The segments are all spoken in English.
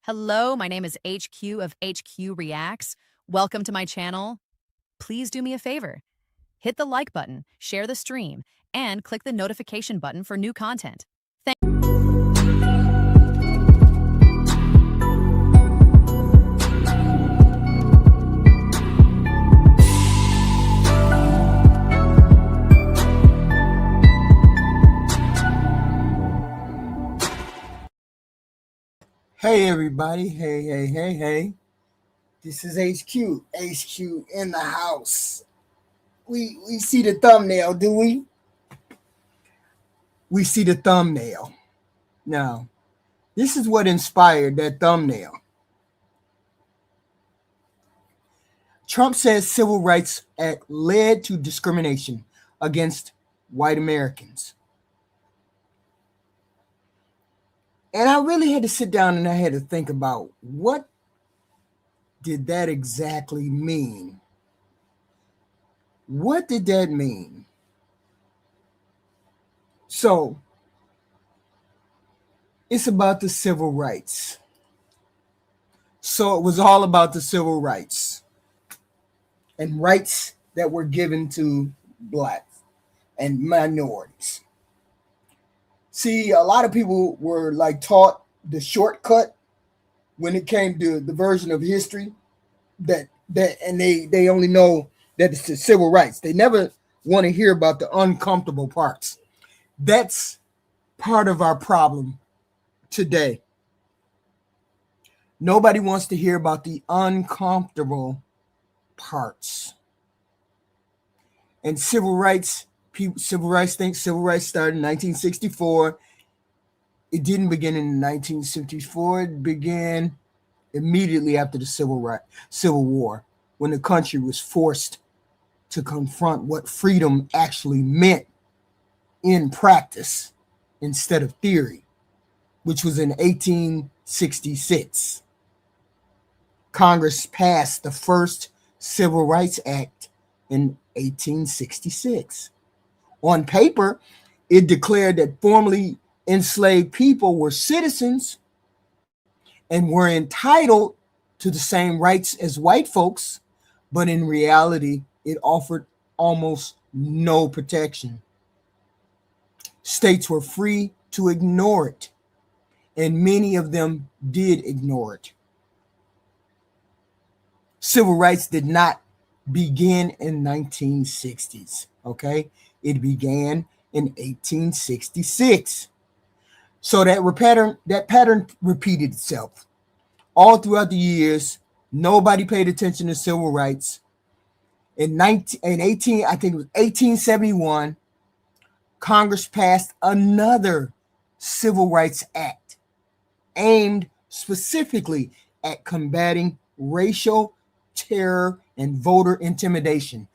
Hello, my name is HQ of HQ Reacts. Welcome to my channel. Please do me a favor. Hit the like button, share the stream, and click the notification button for new content. Hey everybody, hey. This is HQ in the house. We see the thumbnail, do we? We see the thumbnail. Now, this is what inspired that thumbnail. Trump says Civil Rights Act led to discrimination against white Americans. And I really had to sit down and I had to think about what did that exactly mean? What did that mean? So, it's about the civil rights. So it was all about the civil rights and rights that were given to blacks and minorities. See, a lot of people were like taught the shortcut when it came to the version of history that and they only know that it's the civil rights. They never want to hear about the uncomfortable parts. That's part of our problem today. Nobody wants to hear about the uncomfortable parts. And civil rights started in 1964. It didn't begin in 1964. It began immediately after the Civil War, when the country was forced to confront what freedom actually meant in practice instead of theory, which was in 1866. Congress passed the first Civil Rights Act in 1866. On paper, it declared that formerly enslaved people were citizens and were entitled to the same rights as white folks, but in reality, it offered almost no protection. States were free to ignore it, and many of them did ignore it. Civil rights did not begin in 1960s, okay? It began in 1866. So that pattern repeated itself. All throughout the years, nobody paid attention to civil rights. In 1871, Congress passed another Civil Rights Act aimed specifically at combating racial terror and voter intimidation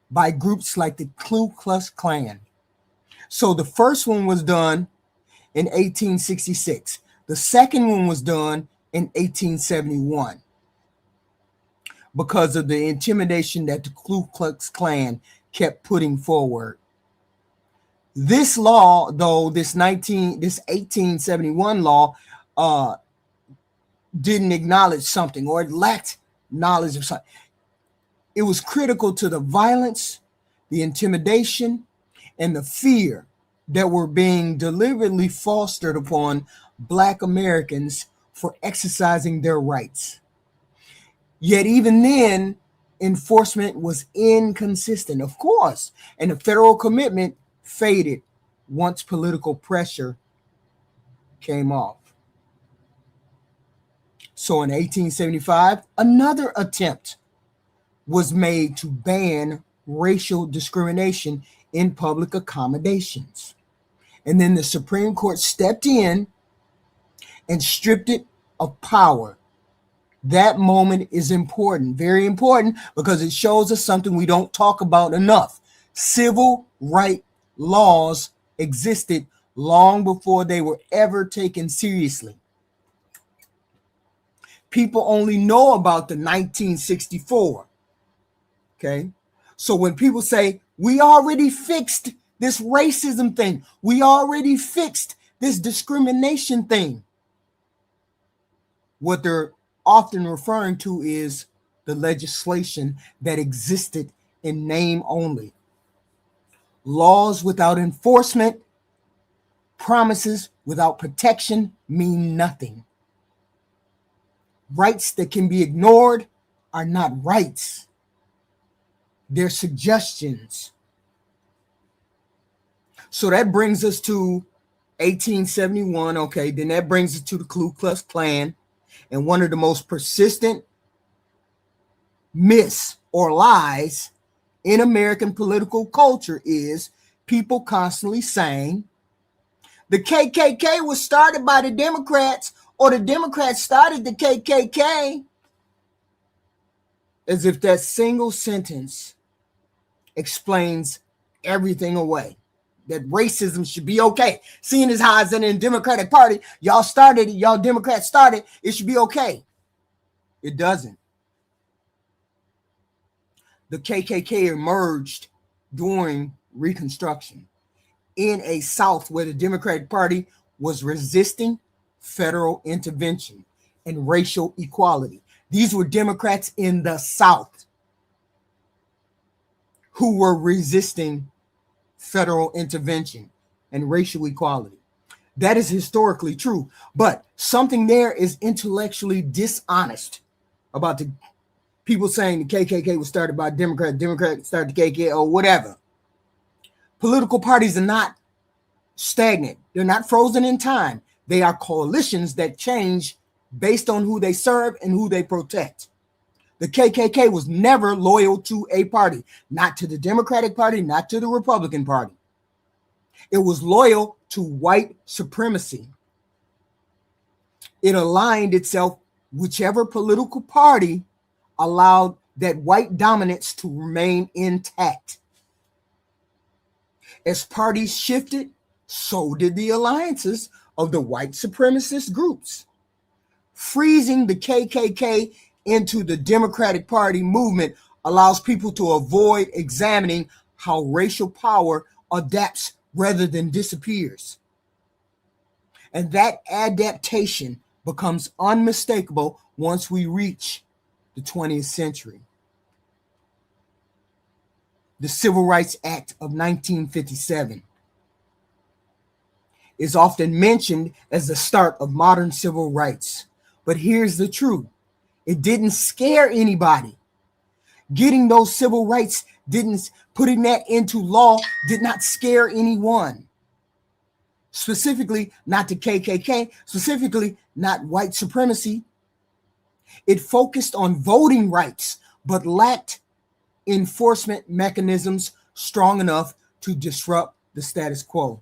by groups like the Ku Klux Klan. So the first one was done in 1866. The second one was done in 1871 because of the intimidation that the Ku Klux Klan kept putting forward. This law, though, this 1871 law didn't acknowledge something, or it lacked knowledge of something. It was critical to the violence, the intimidation, and the fear that were being deliberately fostered upon Black Americans for exercising their rights. Yet even then, enforcement was inconsistent, of course, and the federal commitment faded once political pressure came off. So in 1875, another attempt was made to ban racial discrimination in public accommodations. And then the Supreme Court stepped in and stripped it of power. That moment is important, very important, because it shows us something we don't talk about enough. Civil rights laws existed long before they were ever taken seriously. People only know about the 1964. Okay, so when people say, we already fixed this racism thing, we already fixed this discrimination thing, What they're often referring to is the legislation that existed in name only. Laws without enforcement, promises without protection mean nothing. Rights that can be ignored are not rights. They're suggestions. So that brings us to 1871. Okay, then that brings us to the Ku Klux Klan. And one of the most persistent myths or lies in American political culture is people constantly saying the KKK was started by the Democrats, or the Democrats started the KKK, as if that single sentence explains everything away. That racism should be okay. Seeing as how it's in the Democratic Party, y'all started it, y'all Democrats started, it should be okay. It doesn't. The KKK emerged during Reconstruction in a South where the Democratic Party was resisting federal intervention and racial equality. These were Democrats in the South who were resisting federal intervention and racial equality. That is historically true, but something there is intellectually dishonest about the people saying the KKK was started by Democrats started the KKK or whatever. Political parties are not stagnant. They're not frozen in time. They are coalitions that change based on who they serve and who they protect. The KKK was never loyal to a party, not to the Democratic Party, not to the Republican Party. It was loyal to white supremacy. It aligned itself whichever political party allowed that white dominance to remain intact. As parties shifted, so did the alliances of the white supremacist groups. Freezing the KKK into the Democratic Party movement allows people to avoid examining how racial power adapts rather than disappears. And that adaptation becomes unmistakable once we reach the 20th century. The Civil Rights Act of 1957 is often mentioned as the start of modern civil rights. But here's the truth. It didn't scare anybody. Getting those civil rights putting that into law did not scare anyone. Specifically, not the KKK, specifically not white supremacy. It focused on voting rights, but lacked enforcement mechanisms strong enough to disrupt the status quo.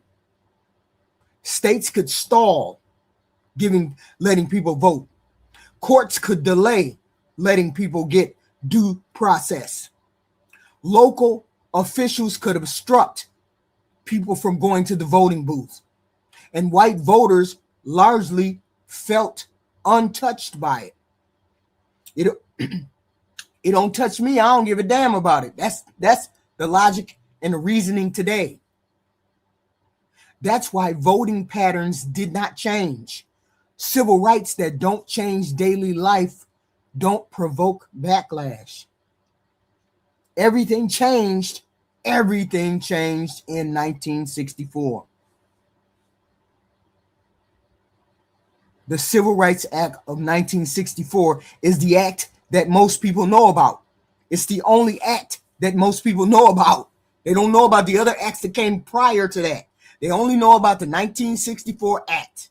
States could stall letting people vote. Courts could delay letting people get due process. Local officials could obstruct people from going to the voting booth. And white voters largely felt untouched by it. It don't touch me. I don't give a damn about it. That's the logic and the reasoning today. That's why voting patterns did not change. Civil rights that don't change daily life don't provoke backlash. Everything changed in 1964. The Civil Rights Act of 1964 is the act that most people know about. It's the only act that most people know about. They don't know about the other acts that came prior to that. They only know about the 1964 Act.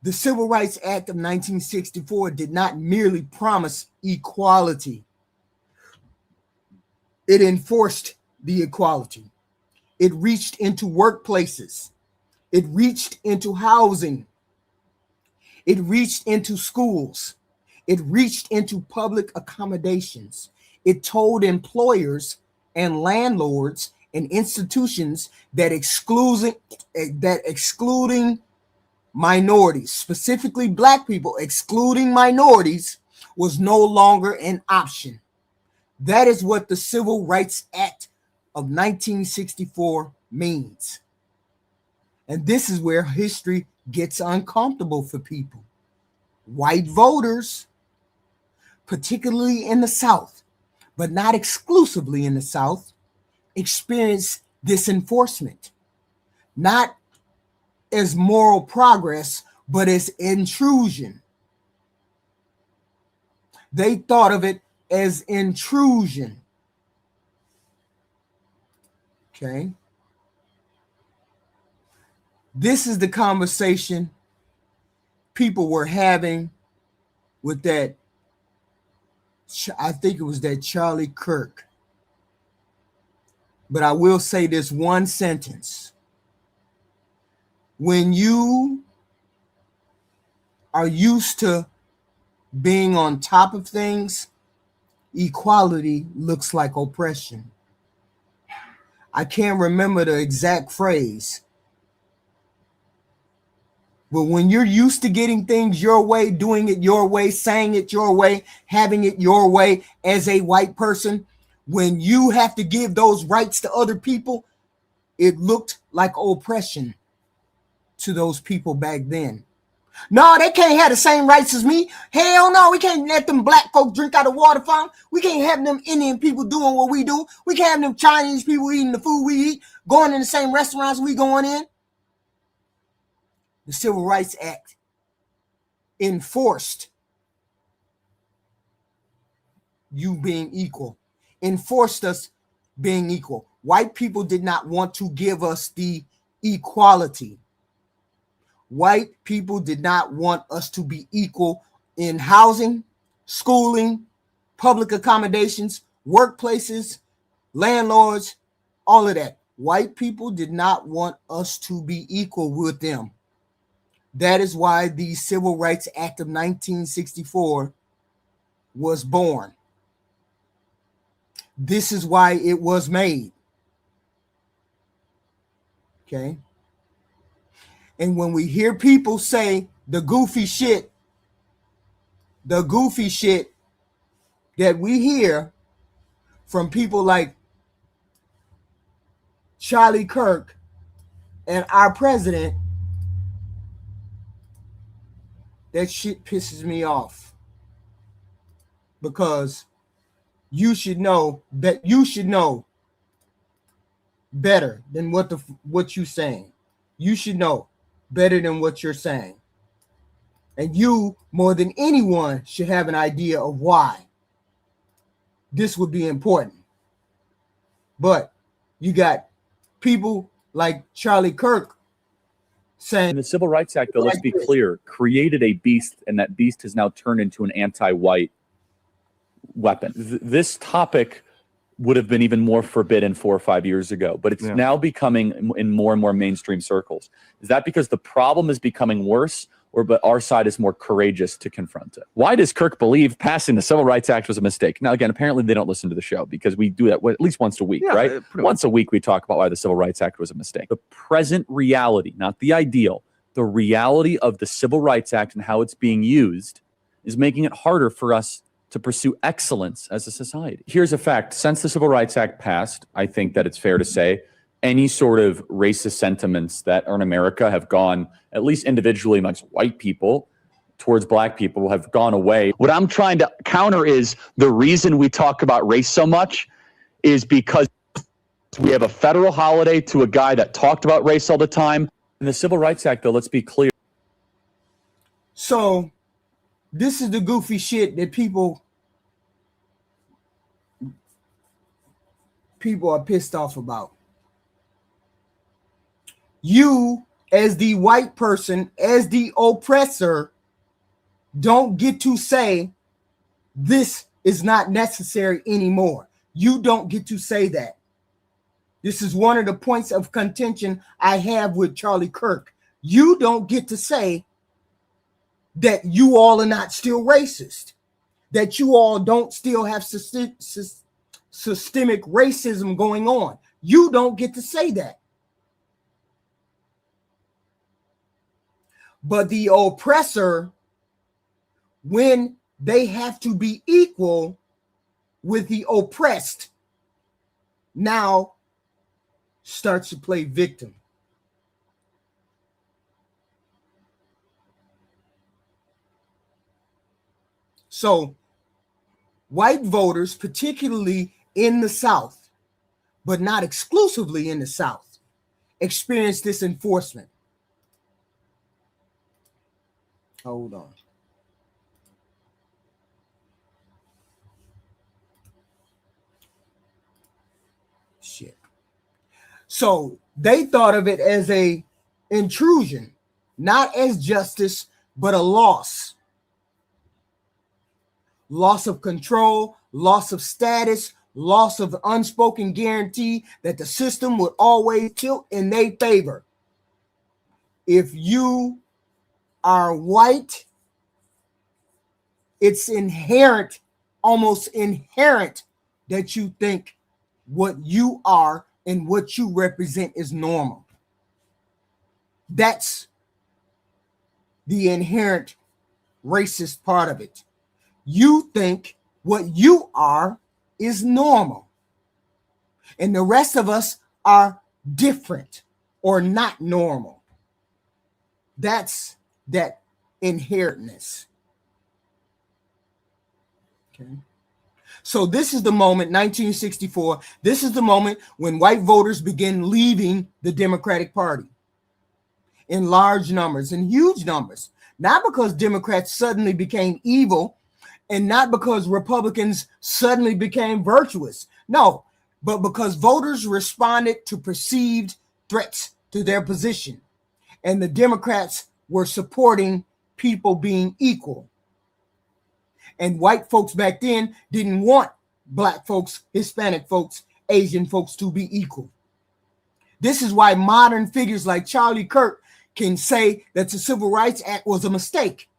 The Civil Rights Act of 1964 did not merely promise equality. It enforced the equality. It reached into workplaces. It reached into housing. It reached into schools. It reached into public accommodations. It told employers and landlords and institutions that excluding minorities, specifically black people, excluding minorities was no longer an option. That is what the Civil Rights Act of 1964 means. And this is where history gets uncomfortable for people. White voters, particularly in the South, but not exclusively in the South, experience this enforcement, not as moral progress, but as intrusion. They thought of it as intrusion. Okay. This is the conversation people were having with that, I think it was that Charlie Kirk. But I will say this one sentence. When you are used to being on top of things, equality looks like oppression. I can't remember the exact phrase, but when you're used to getting things your way, doing it your way, saying it your way, having it your way as a white person, when you have to give those rights to other people, it looked like oppression to those people back then. No, they can't have the same rights as me. Hell no, we can't let them black folk drink out of water fountain. We can't have them Indian people doing what we do. We can't have them Chinese people eating the food we eat, going in the same restaurants we going in. The Civil Rights Act enforced you being equal, enforced us being equal. White people did not want to give us the equality. White people did not want us to be equal in housing, schooling, public accommodations, workplaces, landlords, all of that. White people did not want us to be equal with them. That is why the Civil Rights Act of 1964 was born. This is why it was made. Okay. And when we hear people say the goofy shit that we hear from people like Charlie Kirk and our president, that shit pisses me off. Because you should know better than what you're saying. You should know better than what you're saying. And you, more than anyone, should have an idea of why this would be important. But you got people like Charlie Kirk saying... And the Civil Rights Act, though, let's be clear, created a beast, and that beast has now turned into an anti-white weapon. This topic would have been even more forbidden 4 or 5 years ago, but it's now becoming in more and more mainstream circles. Is that because the problem is becoming worse, or but our side is more courageous to confront it? Why does Kirk believe passing the Civil Rights Act was a mistake? Now, again, apparently they don't listen to the show because we do that at least once a week, right? Once a week we talk about why the Civil Rights Act was a mistake. The present reality, not the ideal, the reality of the Civil Rights Act and how it's being used is making it harder for us to pursue excellence as a society. Here's a fact. Since the Civil Rights Act passed, I think that it's fair to say any sort of racist sentiments that are in America have gone, at least individually amongst white people, towards black people have gone away. What I'm trying to counter is the reason we talk about race so much is because we have a federal holiday to a guy that talked about race all the time. In the Civil Rights Act, though, let's be clear. So this is the goofy shit that people are pissed off about. You, as the white person, as the oppressor, don't get to say this is not necessary anymore. You don't get to say that. This is one of the points of contention I have with Charlie Kirk. You don't get to say that you all are not still racist, that you all don't still have systemic racism going on. You don't get to say that. But the oppressor, when they have to be equal with the oppressed, now starts to play victim. So white voters, particularly in the South, but not exclusively in the South, experienced this enforcement. Hold on. Shit. So they thought of it as a intrusion, not as justice, but a loss. Loss of control, loss of status, loss of unspoken guarantee that the system would always tilt in their favor. If you are white, it's inherent, almost inherent, that you think what you are and what you represent is normal. That's the inherent racist part of it. You think what you are is normal, and the rest of us are different or not normal. That's that inherentness. Okay. So this is the moment, 1964, this is the moment when white voters begin leaving the Democratic Party in large numbers, in huge numbers, not because Democrats suddenly became evil and not because Republicans suddenly became virtuous. No, but because voters responded to perceived threats to their position, and the Democrats were supporting people being equal. And white folks back then didn't want black folks, Hispanic folks, Asian folks to be equal. This is why modern figures like Charlie Kirk can say that the Civil Rights Act was a mistake,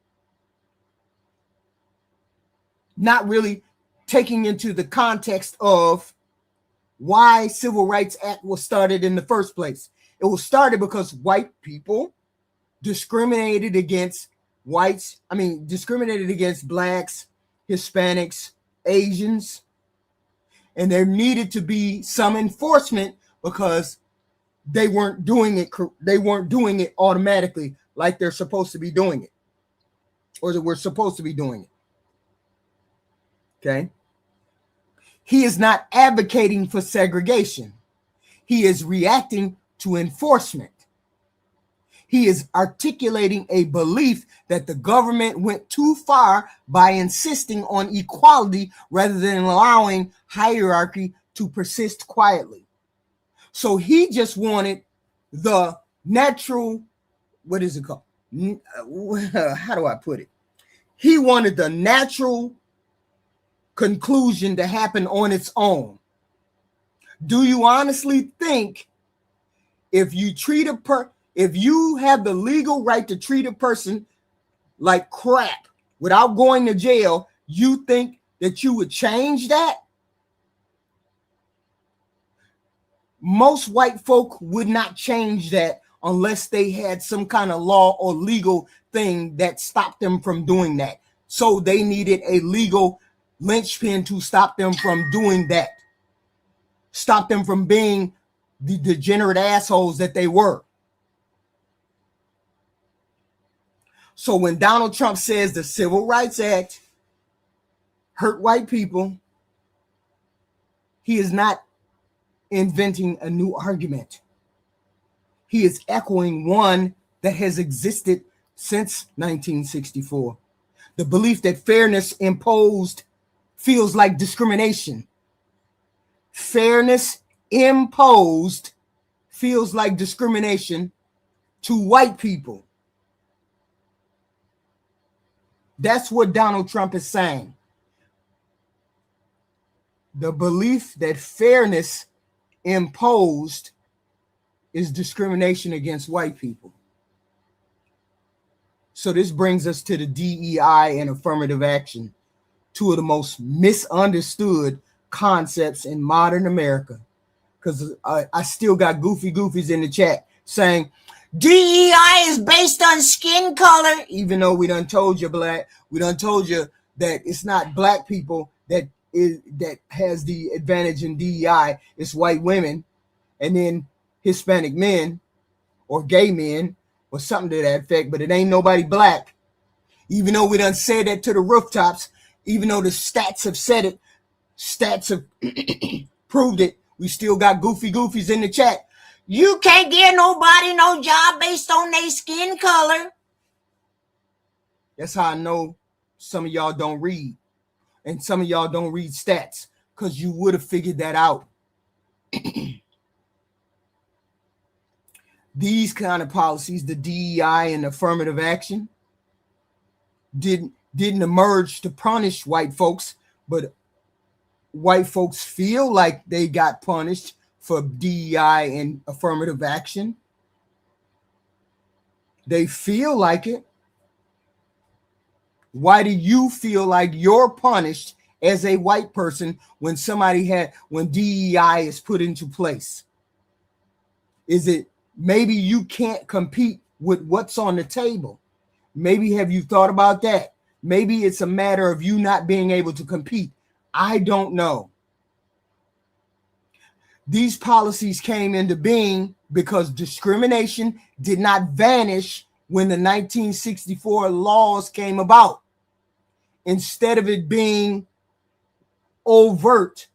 not really taking into the context of why Civil Rights Act was started in the first place. It was started because white people discriminated against whites, discriminated against blacks, Hispanics, Asians, and there needed to be some enforcement because they weren't doing it automatically like they're supposed to be doing it, or that we're supposed to be doing it. Okay? He is not advocating for segregation. He is reacting to enforcement. He is articulating a belief that the government went too far by insisting on equality rather than allowing hierarchy to persist quietly. So he just wanted the natural, what is it called? How do I put it? He wanted the natural conclusion to happen on its own. Do you honestly think if you have the legal right to treat a person like crap without going to jail, you think that you would change that? Most white folk would not change that unless they had some kind of law or legal thing that stopped them from doing that. So they needed a legal linchpin to stop them from doing that. Stop them from being the degenerate assholes that they were. So when Donald Trump says the Civil Rights Act hurt white people, he is not inventing a new argument. He is echoing one that has existed since 1964. The belief that fairness imposed feels like discrimination. Fairness imposed feels like discrimination to white people. That's what Donald Trump is saying. The belief that fairness imposed is discrimination against white people. So this brings us to the DEI and affirmative action, two of the most misunderstood concepts in modern America. Because I still got goofies in the chat saying DEI is based on skin color, even though we done told you we done told you that it's not black people that has the advantage in DEI. It's white women, and then Hispanic men or gay men or something to that effect. But it ain't nobody black, even though we done said that to the rooftops. Even though the stats have said it, stats have proved it, we still got goofies in the chat. You can't give nobody no job based on their skin color. That's how I know some of y'all don't read. And some of y'all don't read stats, because you would have figured that out. These kind of policies, the DEI and affirmative action, didn't emerge to punish white folks, but white folks feel like they got punished for DEI and affirmative action. They feel like it. Why do you feel like you're punished as a white person when DEI is put into place? Is it maybe you can't compete with what's on the table? Maybe have you thought about that? Maybe it's a matter of you not being able to compete. I don't know. These policies came into being because discrimination did not vanish when the 1964 laws came about. Instead of it being overt,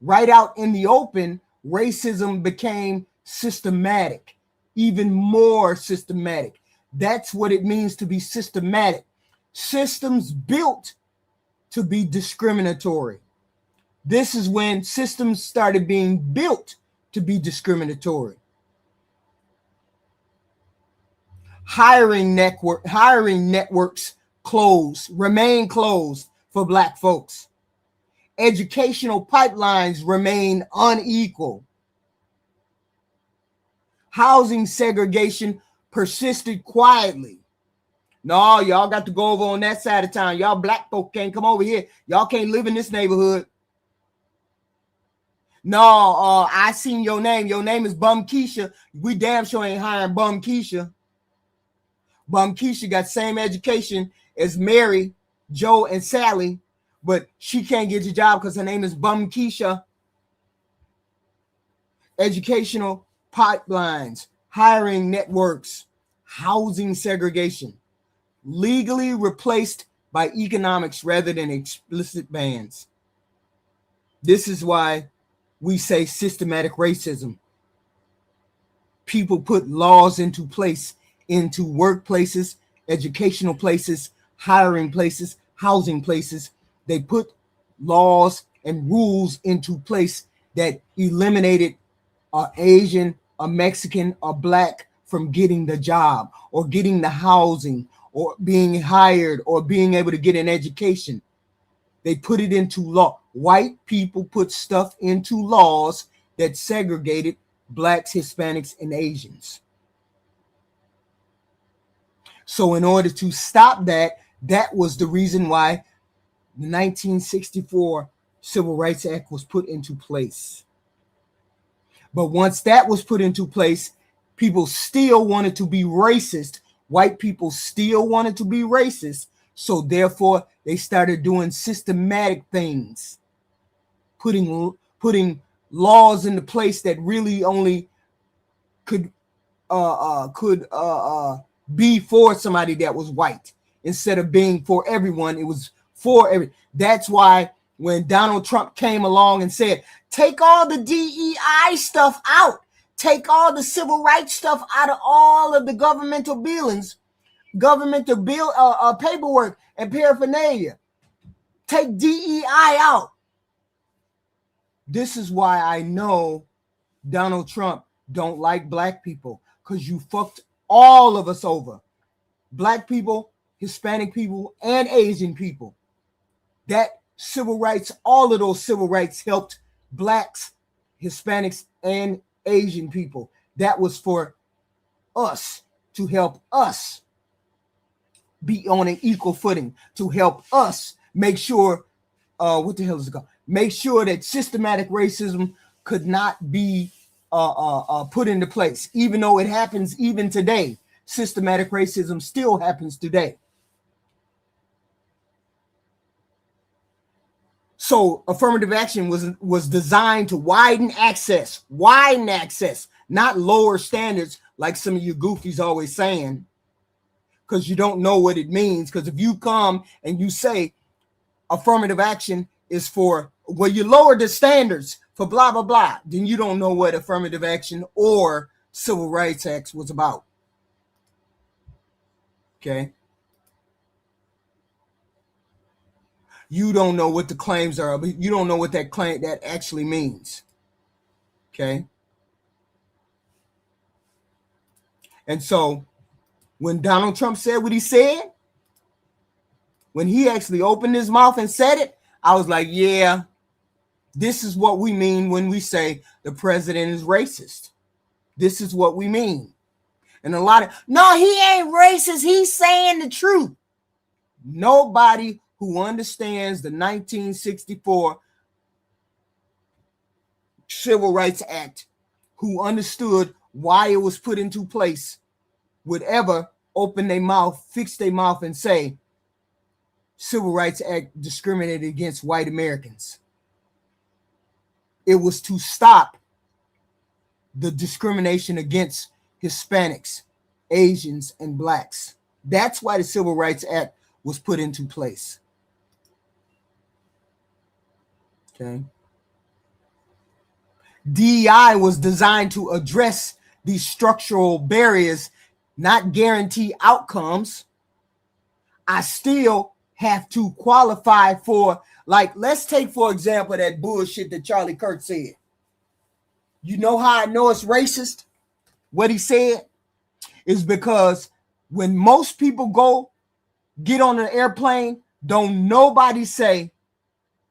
right out in the open, racism became systematic, even more systematic. That's what it means to be systematic. Systems built to be discriminatory. This is when systems started being built to be discriminatory. Hiring networks remain closed for Black folks. Educational pipelines remain unequal. Housing segregation persisted quietly. No, y'all got to go over on that side of town. Y'all Black folk can't come over here. Y'all can't live in this neighborhood. No, I seen your name. Your name is Bum Keisha. We damn sure ain't hiring Bum Keisha. Bum Keisha got same education as Mary, Joe, and Sally, but she can't get your job because her name is Bum Keisha. Educational pipelines, hiring networks, housing segregation, legally replaced by economics rather than explicit bans. This is why we say systematic racism. People put laws into place, into workplaces, educational places, hiring places, housing places. They put laws and rules into place that eliminated an Asian, a Mexican, a Black from getting the job or getting the housing or being hired or being able to get an education. They put it into law. White people put stuff into laws that segregated Blacks, Hispanics, and Asians. So in order to stop that, that was the reason why the 1964 Civil Rights Act was put into place. But once that was put into place, people still wanted to be racist. White people still wanted to be racist. So therefore, they started doing systematic things, putting laws into place that really only could be for somebody that was white. Instead of being for everyone, it was for every. That's why when Donald Trump came along and said, take all the DEI stuff out, take all the civil rights stuff out of all of the governmental paperwork and paraphernalia, take DEI out. This is why I know Donald Trump don't like Black people, because you fucked all of us over. Black people, Hispanic people, and Asian people. That civil rights, all of those civil rights helped Blacks, Hispanics, and Asian people. That was for us, to help us be on an equal footing, to help us make sure, what the hell is it called? Make sure that systematic racism could not be put into place. Even though it happens even today, systematic racism still happens today. So affirmative action was designed to widen access, not lower standards like some of you goofies always saying, because you don't know what it means. Because if you come and you say, affirmative action is for, well, you lower the standards for blah, blah, blah, then you don't know what affirmative action or Civil Rights Act was about. Okay? You don't know what the claims are, but you don't know what that claim that actually means. Okay? And so when Donald Trump said what he said, when he actually opened his mouth and said it, I was like, yeah, this is what we mean when we say the president is racist. This is what we mean. And a lot of, no, he ain't racist. He's saying the truth. Nobody who understands the 1964 Civil Rights Act, who understood why it was put into place, would ever open their mouth, fix their mouth, and say Civil Rights Act discriminated against white Americans. It was to stop the discrimination against Hispanics, Asians, and blacks. That's why the Civil Rights Act was put into place. Okay. DEI was designed to address these structural barriers, not guarantee outcomes. I still have to qualify for, like, let's take, for example, that bullshit that Charlie Kirk said. You know how I know it's racist? What he said is because when most people go get on an airplane, don't nobody say,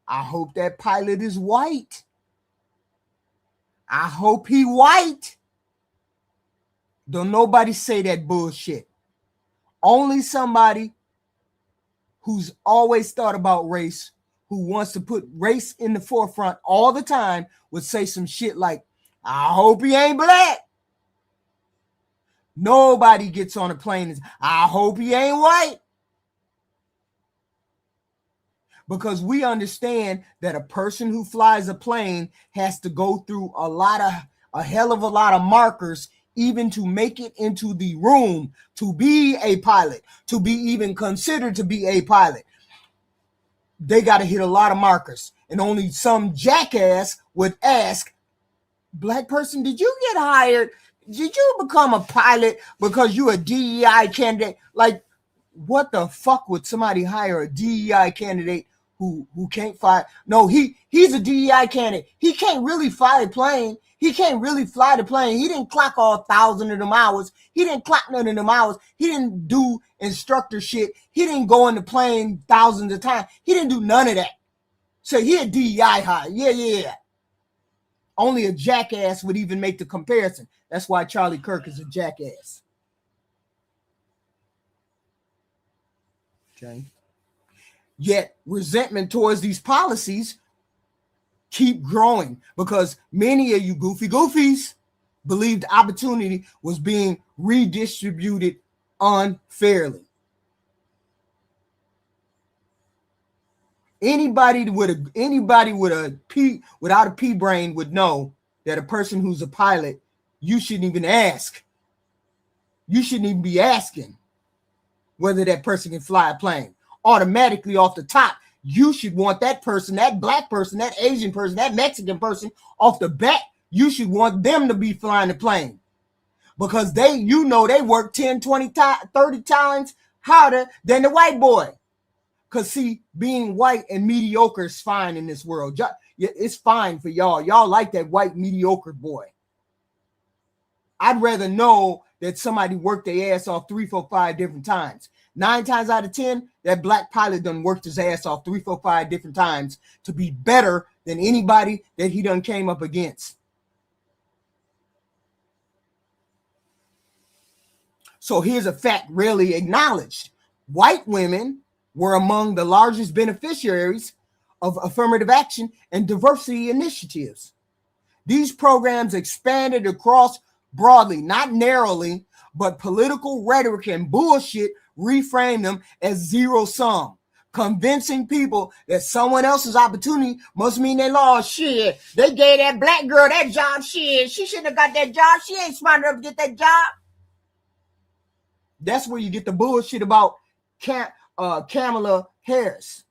I hope that pilot is white. I hope he white. Don't nobody say that bullshit. Only somebody who's always thought about race, who wants to put race in the forefront all the time, would say some shit like, I hope he ain't black. Nobody gets on a plane and says, I hope he ain't white. Because we understand that a person who flies a plane has to go through a hell of a lot of markers, even to make it into the room to be a pilot, to be even considered to be a pilot. They got to hit a lot of markers. And only some jackass would ask, black person, did you get hired? Did you become a pilot because you a DEI candidate? Like, what the fuck would somebody hire a DEI candidate who can't fly? No, he's a DEI candidate. He can't really fly a plane. He can't really fly the plane. He didn't clock all 1,000 of them hours. He didn't clock none of them hours. He didn't do instructor shit. He didn't go in the plane thousands of times. He didn't do none of that. So he a DEI hire. Yeah. Only a jackass would even make the comparison. That's why Charlie Kirk is a jackass. Okay. Yet resentment towards these policies keep growing because many of you goofy goofies believed opportunity was being redistributed unfairly. Anybody with a P, without a P brain, would know that a person who's a pilot, you shouldn't even ask. You shouldn't even be asking whether that person can fly a plane. Automatically off the top, you should want that person, that black person, that Asian person, that Mexican person, off the bat, you should want them to be flying the plane. Because they work 10, 20, 30 times harder than the white boy. Because, see, being white and mediocre is fine in this world. It's fine for y'all. Y'all like that white mediocre boy. I'd rather know that somebody worked their ass off 3, 4, 5 different times. 9 times out of 10, that black pilot done worked his ass off 3, 4, 5 different times to be better than anybody that he done came up against. So here's a fact rarely acknowledged. White women were among the largest beneficiaries of affirmative action and diversity initiatives. These programs expanded across broadly, not narrowly, but political rhetoric and bullshit reframed them as zero sum, convincing people that someone else's opportunity must mean they lost. Shit, they gave that black girl that job. Shit, she shouldn't have got that job. She ain't smart enough to get that job. That's where you get the bullshit about Kamala Harris.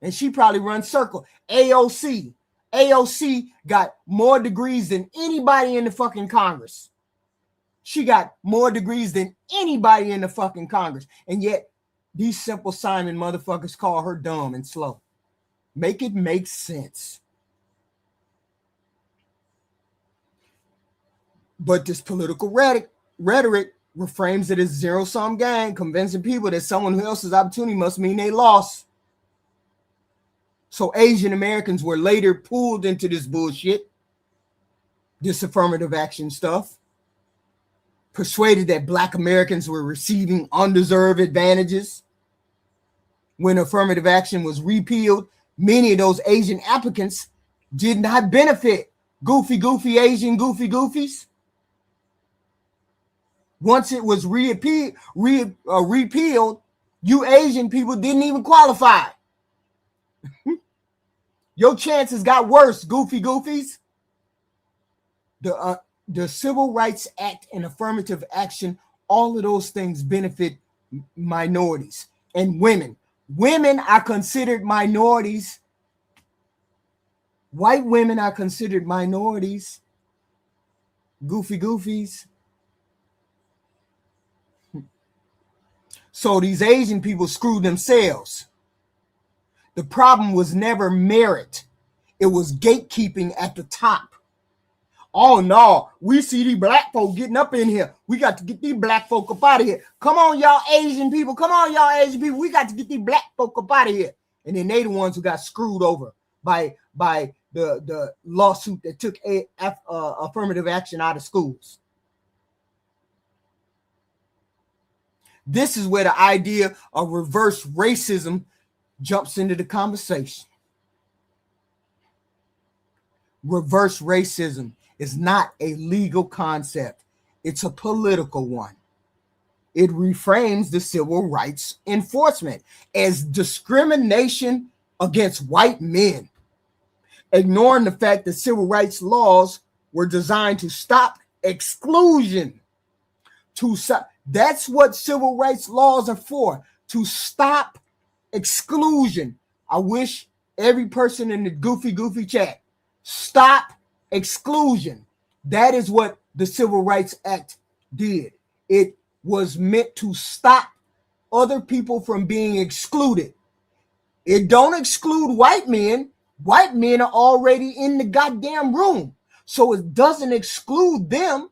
And she probably runs circle. AOC. AOC got more degrees than anybody in the fucking Congress. She got more degrees than anybody in the fucking Congress. And yet, these Simple Simon motherfuckers call her dumb and slow. Make it make sense. But this political rhetoric reframes it as zero-sum game, convincing people that someone else's opportunity must mean they lost. So Asian Americans were later pulled into this bullshit, this affirmative action stuff, persuaded that Black Americans were receiving undeserved advantages. When affirmative action was repealed, many of those Asian applicants did not benefit. Goofy Asian goofies. Once it was repealed, you Asian people didn't even qualify. Your chances got worse, goofies. The Civil Rights Act and affirmative action, all of those things benefit minorities and women. Women are considered minorities. White women are considered minorities. Goofies. So these Asian people screwed themselves. The problem was never merit. It was gatekeeping at the top. Oh no, we see these Black folk getting up in here. We got to get these Black folk up out of here. Come on, y'all Asian people. We got to get these Black folk up out of here. And then they the ones who got screwed over by the lawsuit that took affirmative action out of schools. This is where the idea of reverse racism jumps into the conversation. Reverse racism is not a legal concept. It's a political one. It reframes the civil rights enforcement as discrimination against white men, ignoring the fact that civil rights laws were designed to stop exclusion. That's what civil rights laws are for, to stop exclusion. I wish every person in the goofy chat, stop exclusion. That is what the Civil Rights Act did. It was meant to stop other people from being excluded. It don't exclude white men. White men are already in the goddamn room. So it doesn't exclude them.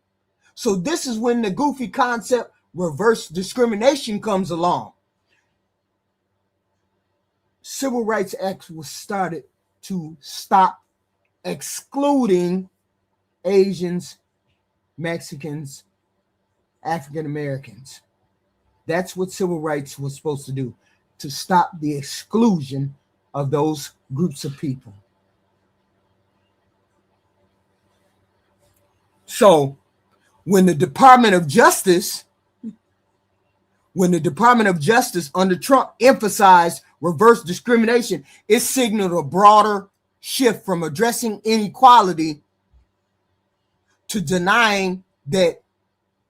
So this is when the goofy concept reverse discrimination comes along. Civil Rights Act was started to stop excluding Asians, Mexicans, African Americans. That's what civil rights was supposed to do, to stop the exclusion of those groups of people. So when the Department of Justice under Trump emphasized reverse discrimination, it signaled a broader shift from addressing inequality to denying that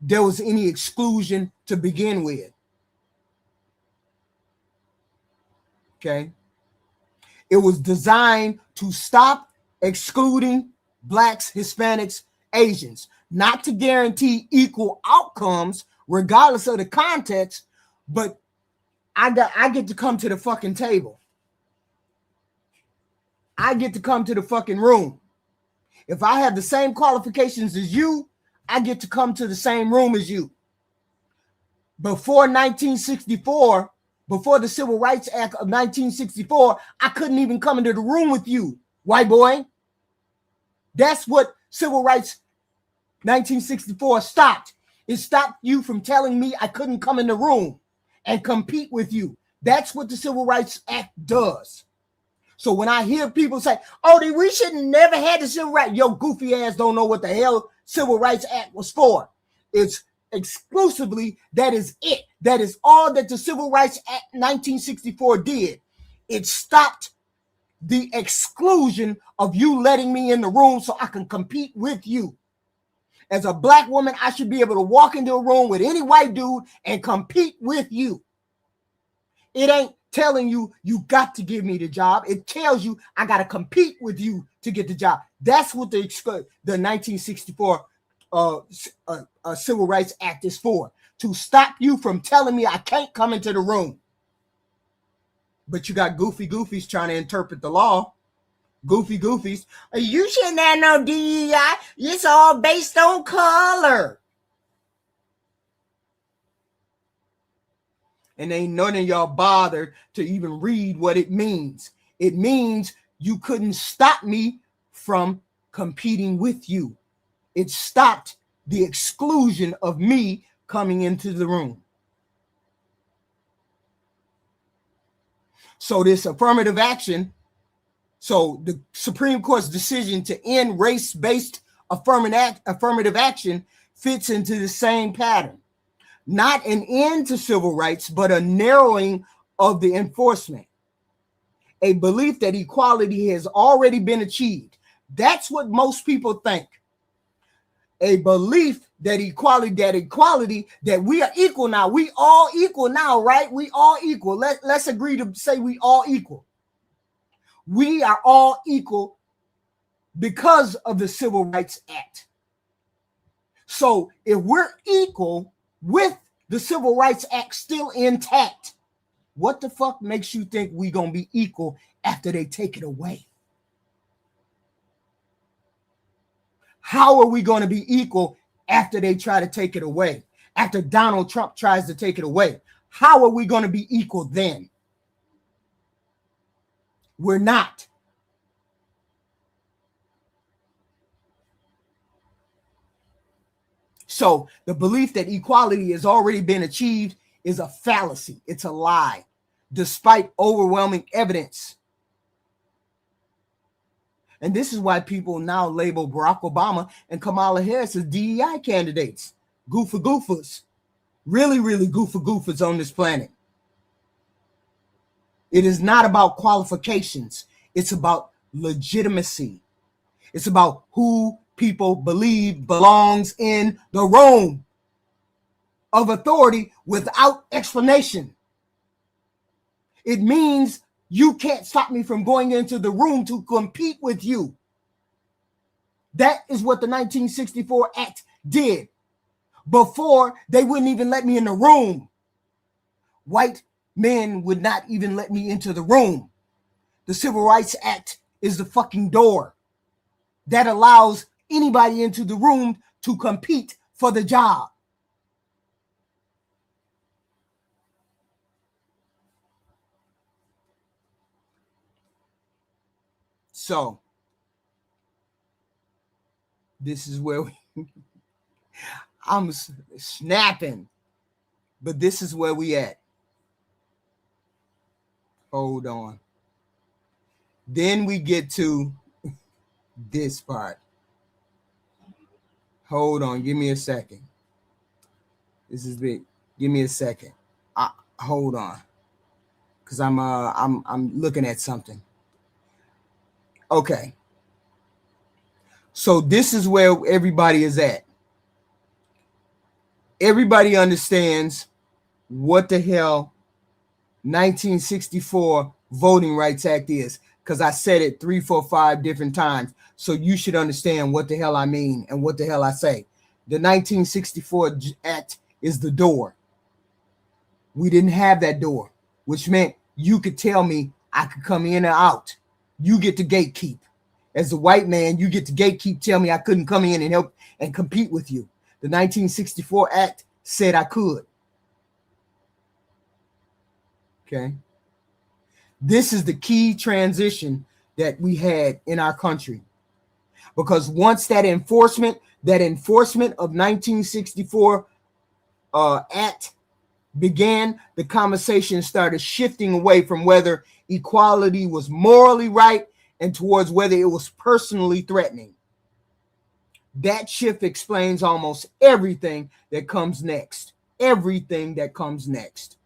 there was any exclusion to begin with. Okay. It was designed to stop excluding Blacks, Hispanics, Asians, not to guarantee equal outcomes regardless of the context, but I get to come to the fucking table. I get to come to the fucking room. If I have the same qualifications as you, I get to come to the same room as you. Before 1964, before the Civil Rights Act of 1964, I couldn't even come into the room with you, white boy. That's what Civil Rights 1964 stopped. It stopped you from telling me I couldn't come in the room and compete with you. That's what the Civil Rights Act does. So when I hear people say, oh, we should never had the Civil Rights, your goofy ass don't know what the hell Civil Rights Act was for. It's exclusively, that is it. That is all that the Civil Rights Act 1964 did. It stopped the exclusion of you letting me in the room so I can compete with you. As a Black woman, I should be able to walk into a room with any white dude and compete with you. It ain't telling you you got to give me the job. It tells you I got to compete with you to get the job. That's what the 1964 Civil Rights Act is for, to stop you from telling me I can't come into the room. But you got goofy goofies trying to interpret the law. Goofy goofies. You shouldn't have no DEI. It's all based on color. And ain't none of y'all bothered to even read what it means. It means you couldn't stop me from competing with you. It stopped the exclusion of me coming into the room. So this affirmative action, so the Supreme Court's decision to end race-based affirmative action fits into the same pattern. Not an end to civil rights, but a narrowing of the enforcement. A belief that equality has already been achieved. That's what most people think. A belief that equality, that we are equal now. We all equal now, right? We all equal. Let's agree to say we all equal. We are all equal because of the Civil Rights Act. So if we're equal with the Civil Rights Act still intact, what the fuck makes you think we gonna be equal after they take it away? How are we going to be equal after they try to take it away? After Donald Trump tries to take it away? How are we going to be equal then? We're not. So the belief that equality has already been achieved is a fallacy. It's a lie, despite overwhelming evidence. And this is why people now label Barack Obama and Kamala Harris as DEI candidates. Goofers. Really goofers on this planet. It is not about qualifications. It's about legitimacy. It's about who people believe belongs in the room of authority without explanation. It means you can't stop me from going into the room to compete with you. That is what the 1964 Act did. Before, they wouldn't even let me in the room. White men would not even let me into the room. The Civil Rights Act is the fucking door that allows anybody into the room to compete for the job. So, this is where I'm snapping, but this is where we at. Hold on. Then we get to this part. Hold on, give me a second. This is big. Give me a second. Hold on, because I'm looking at something. Okay. So this is where everybody is at. Everybody understands what the hell 1964 Voting Rights Act is, because I said it 3, 4, 5 different times. So you should understand what the hell I mean and what the hell I say. The 1964 Act is the door. We didn't have that door, which meant you could tell me I could come in or out. You get to gatekeep. As a white man, you get to gatekeep, tell me I couldn't come in and help and compete with you. The 1964 Act said I could. Okay. This is the key transition that we had in our country. Because once that enforcement of 1964 Act began, the conversation started shifting away from whether equality was morally right and towards whether it was personally threatening. That shift explains almost everything that comes next. Everything that comes next.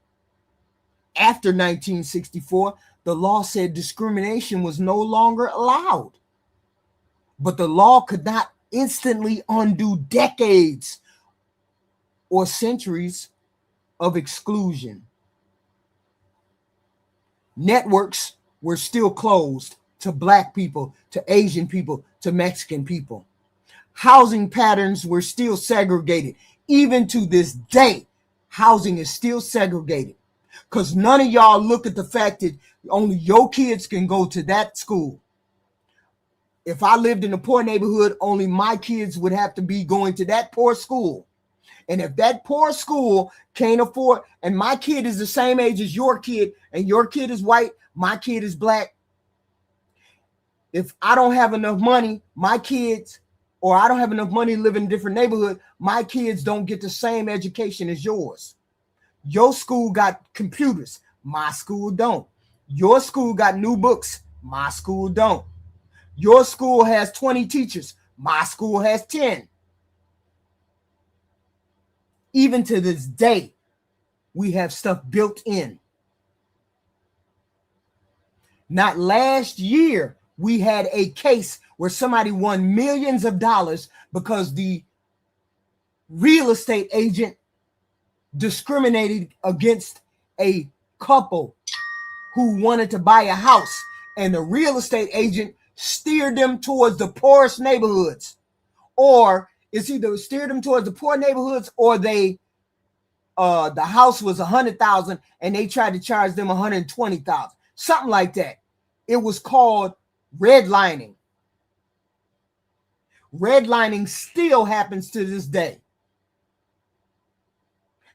After 1964, the law said discrimination was no longer allowed. But the law could not instantly undo decades or centuries of exclusion. Networks were still closed to black people, to Asian people, to Mexican people. Housing patterns were still segregated. Even to this day, housing is still segregated. Because none of y'all look at the fact that only your kids can go to that school. If I lived in a poor neighborhood, only my kids would have to be going to that poor school. And if that poor school can't afford, and my kid is the same age as your kid, and your kid is white, my kid is black. If I don't have enough money, my kids, or I don't have enough money to live in a different neighborhood, my kids don't get the same education as yours. Your school got computers, my school don't. Your school got new books, my school don't. Your school has 20 teachers, my school has 10. Even to this day, we have stuff built in. Not last year, we had a case where somebody won millions of dollars because the real estate agent discriminated against a couple who wanted to buy a house, and the real estate agent steered them towards the poorest neighborhoods. Or it's either steered them towards the poor neighborhoods, or they the house was 100,000 and they tried to charge them 120,000, something like that. It was called redlining. Redlining still happens to this day.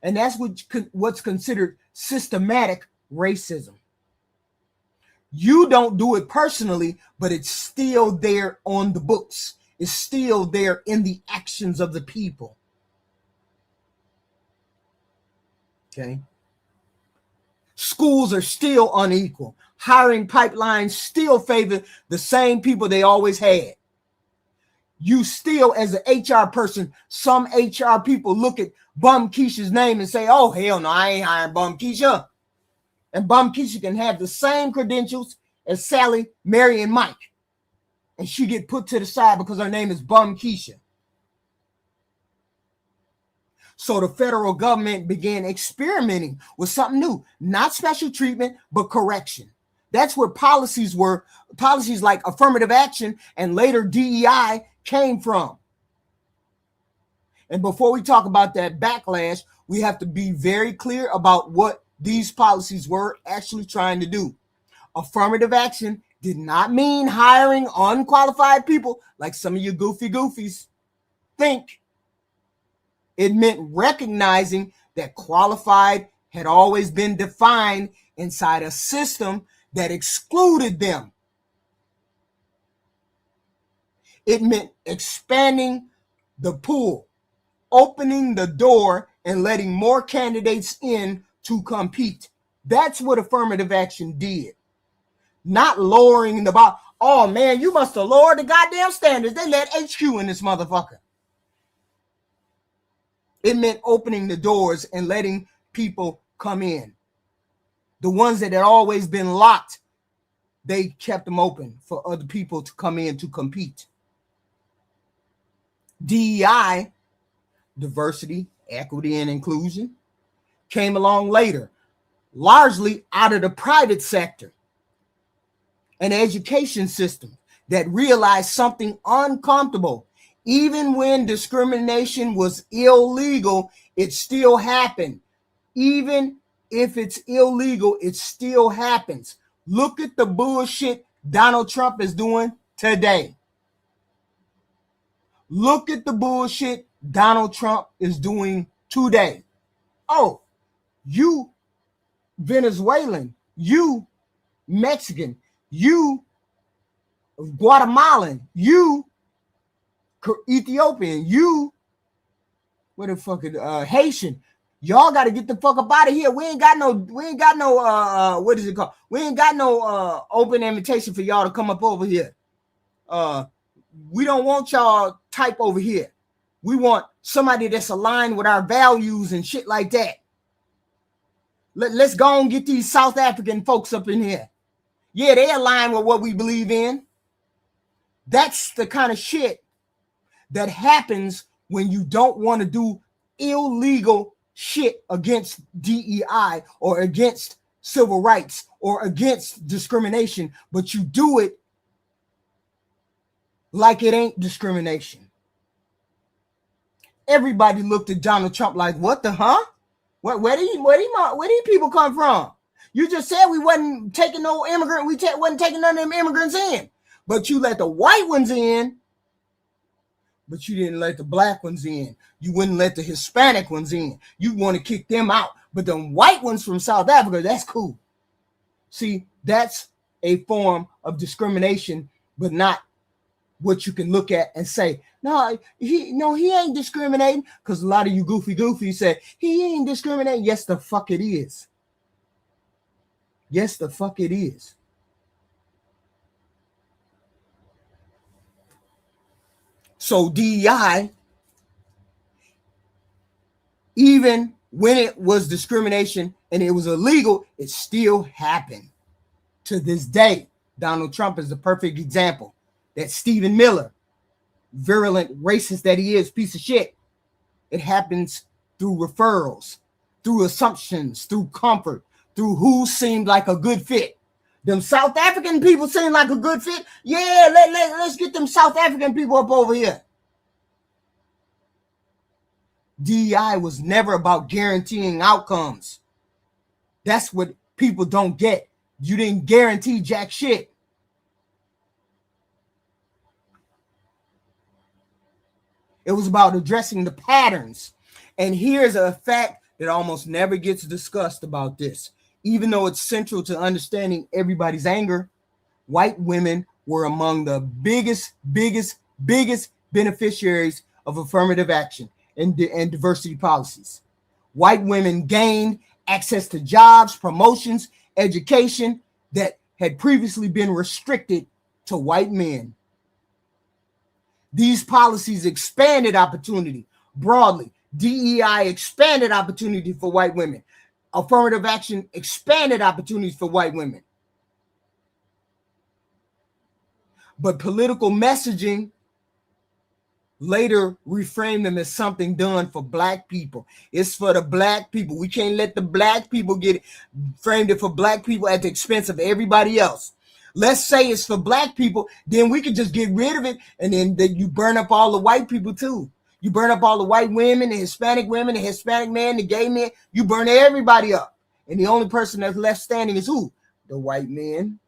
And that's what's considered systematic racism. You don't do it personally, but it's still there on the books. It's still there in the actions of the people. Okay. Schools are still unequal. Hiring pipelines still favor the same people they always had. You still, as an HR person, some HR people look at Bum Keisha's name and say, oh, hell no, I ain't hiring Bum Keisha. And Bum Keisha can have the same credentials as Sally, Mary, and Mike. And she get put to the side because her name is Bum Keisha. So the federal government began experimenting with something new, not special treatment, but correction. That's where policies like affirmative action and later DEI came from. And before we talk about that backlash, we have to be very clear about what these policies were actually trying to do. Affirmative action did not mean hiring unqualified people like some of you goofies think. It meant recognizing that qualified had always been defined inside a system that excluded them. It meant expanding the pool, opening the door, and letting more candidates in to compete. That's what affirmative action did. Not lowering the bar. Oh man, you must have lowered the goddamn standards. They let HQ in this motherfucker. It meant opening the doors and letting people come in. The ones that had always been locked, they kept them open for other people to come in to compete. DEI, diversity, equity, and inclusion, came along later, largely out of the private sector. An education system that realized something uncomfortable. Even when discrimination was illegal, it still happened. Even if it's illegal, it still happens. Look at the bullshit Donald Trump is doing today. Look at the bullshit Donald Trump is doing today. Oh, you Venezuelan, you Mexican, you Guatemalan, you Ethiopian, you what the fuck Haitian. Y'all got to get the fuck up out of here. We ain't got no what is it called? We ain't got no open invitation for y'all to come up over here. We don't want y'all type over here. We want somebody that's aligned with our values and shit like that. Let's go and get these South African folks up in here. Yeah, they align with what we believe in. That's the kind of shit that happens when you don't want to do illegal shit against DEI or against civil rights or against discrimination, but you do it like it ain't discrimination. Everybody looked at Donald Trump like, what the huh? Where these people come from? You just said we wasn't taking no immigrant, wasn't taking none of them immigrants in. But you let the white ones in, but you didn't let the black ones in. You wouldn't let the Hispanic ones in. You want to kick them out. But the white ones from South Africa, that's cool. See, that's a form of discrimination, but not what you can look at and say, no, he ain't discriminating. Because a lot of you goofy say, he ain't discriminating. Yes, the fuck it is. Yes, the fuck it is. So DEI, even when it was discrimination and it was illegal, it still happened. To this day, Donald Trump is the perfect example. That Stephen Miller, virulent racist that he is, piece of shit. It happens through referrals, through assumptions, through comfort, through who seemed like a good fit. Them South African people seem like a good fit. Yeah, let's get them South African people up over here. DEI was never about guaranteeing outcomes. That's what people don't get. You didn't guarantee jack shit. It was about addressing the patterns. And here's a fact that almost never gets discussed about this. Even though it's central to understanding everybody's anger, white women were among the biggest beneficiaries of affirmative action and diversity policies. White women gained access to jobs, promotions, education that had previously been restricted to white men. These policies expanded opportunity broadly. DEI expanded opportunity for white women. Affirmative action expanded opportunities for white women. But political messaging later reframed them as something done for black people. It's for the black people. We can't let the black people get it, framed it for black people at the expense of everybody else. Let's say it's for black people, then we could just get rid of it, and then you burn up all the white people too. You burn up all the white women, the Hispanic women, the Hispanic men, the gay men. You burn everybody up. And the only person that's left standing is who? The white men.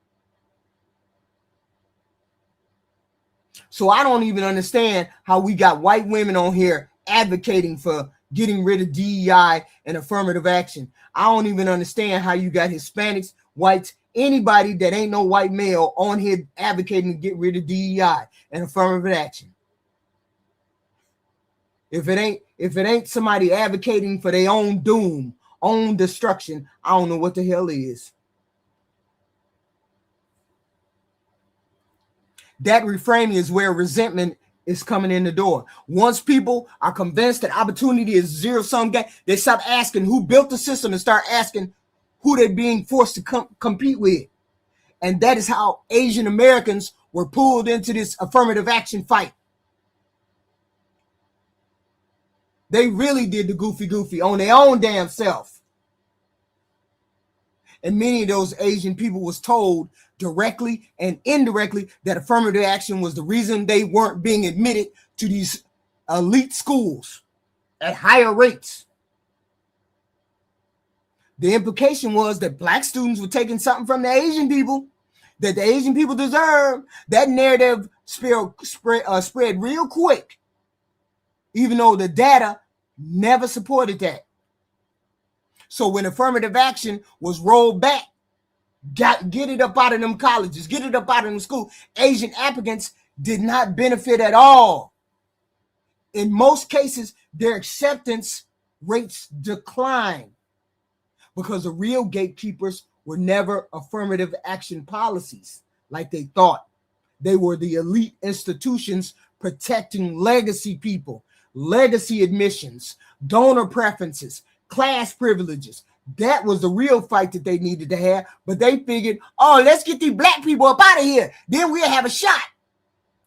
So I don't even understand how we got white women on here advocating for getting rid of DEI and affirmative action. I don't even understand how you got Hispanics, whites, anybody that ain't no white male on here advocating to get rid of DEI and affirmative action. If it ain't somebody advocating for their own doom, own destruction, I don't know what the hell is. That reframing is where resentment is coming in the door. Once people are convinced that opportunity is zero-sum game, they stop asking who built the system and start asking who they're being forced to compete with. And that is how Asian Americans were pulled into this affirmative action fight. They really did the goofy on their own damn self. And many of those Asian people was told directly and indirectly that affirmative action was the reason they weren't being admitted to these elite schools at higher rates. The implication was that black students were taking something from the Asian people that the Asian people deserve. That narrative spread real quick, even though the data never supported that. So when affirmative action was rolled back, get it up out of them colleges, get it up out of them schools, Asian applicants did not benefit at all. In most cases, their acceptance rates declined because the real gatekeepers were never affirmative action policies like they thought. They were the elite institutions protecting legacy people, legacy admissions, donor preferences, class privileges. That was the real fight that they needed to have. But they figured, oh, let's get these black people up out of here. Then we'll have a shot.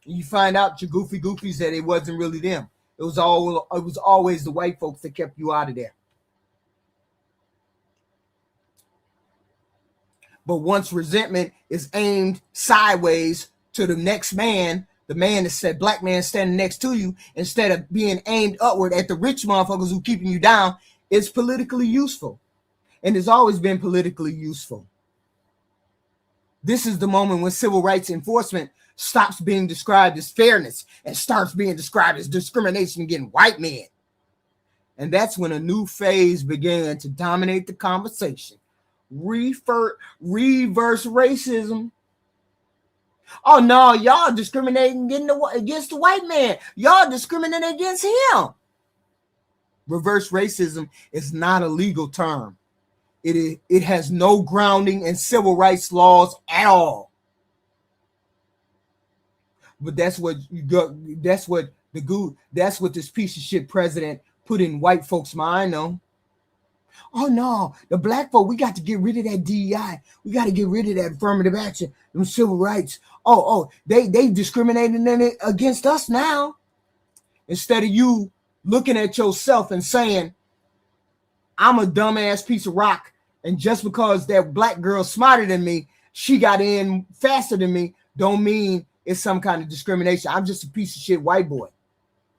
And you find out your goofies that it wasn't really them. It was always the white folks that kept you out of there. But once resentment is aimed sideways to the next man, the man that said black man standing next to you, instead of being aimed upward at the rich motherfuckers who keeping you down, it's politically useful. And it's always been politically useful. This is the moment when civil rights enforcement stops being described as fairness and starts being described as discrimination against white men. And that's when a new phase began to dominate the conversation. Reverse racism. Oh no, y'all discriminating against the white man. Y'all discriminating against him. Reverse racism is not a legal term. It has no grounding in civil rights laws at all. But that's what you got. That's what this piece of shit president put in white folks' mind, though. Oh no, the black folk, we got to get rid of that DEI. We got to get rid of that affirmative action, them civil rights. They discriminating against us now. Instead of you looking at yourself and saying, I'm a dumbass piece of rock, and just because that black girl's smarter than me, she got in faster than me, don't mean it's some kind of discrimination. I'm just a piece of shit white boy,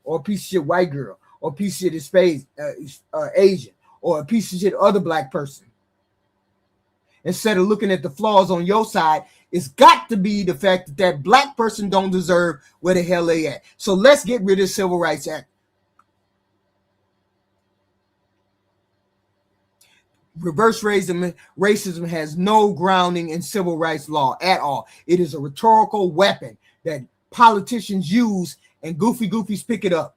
or a piece of shit white girl, or a piece of shit Asian, or a piece of shit other black person. Instead of looking at the flaws on your side, it's got to be the fact that that black person don't deserve where the hell they at. So let's get rid of the Civil Rights Act. Reverse racism has no grounding in civil rights law at all. It is a rhetorical weapon that politicians use, and goofies pick it up.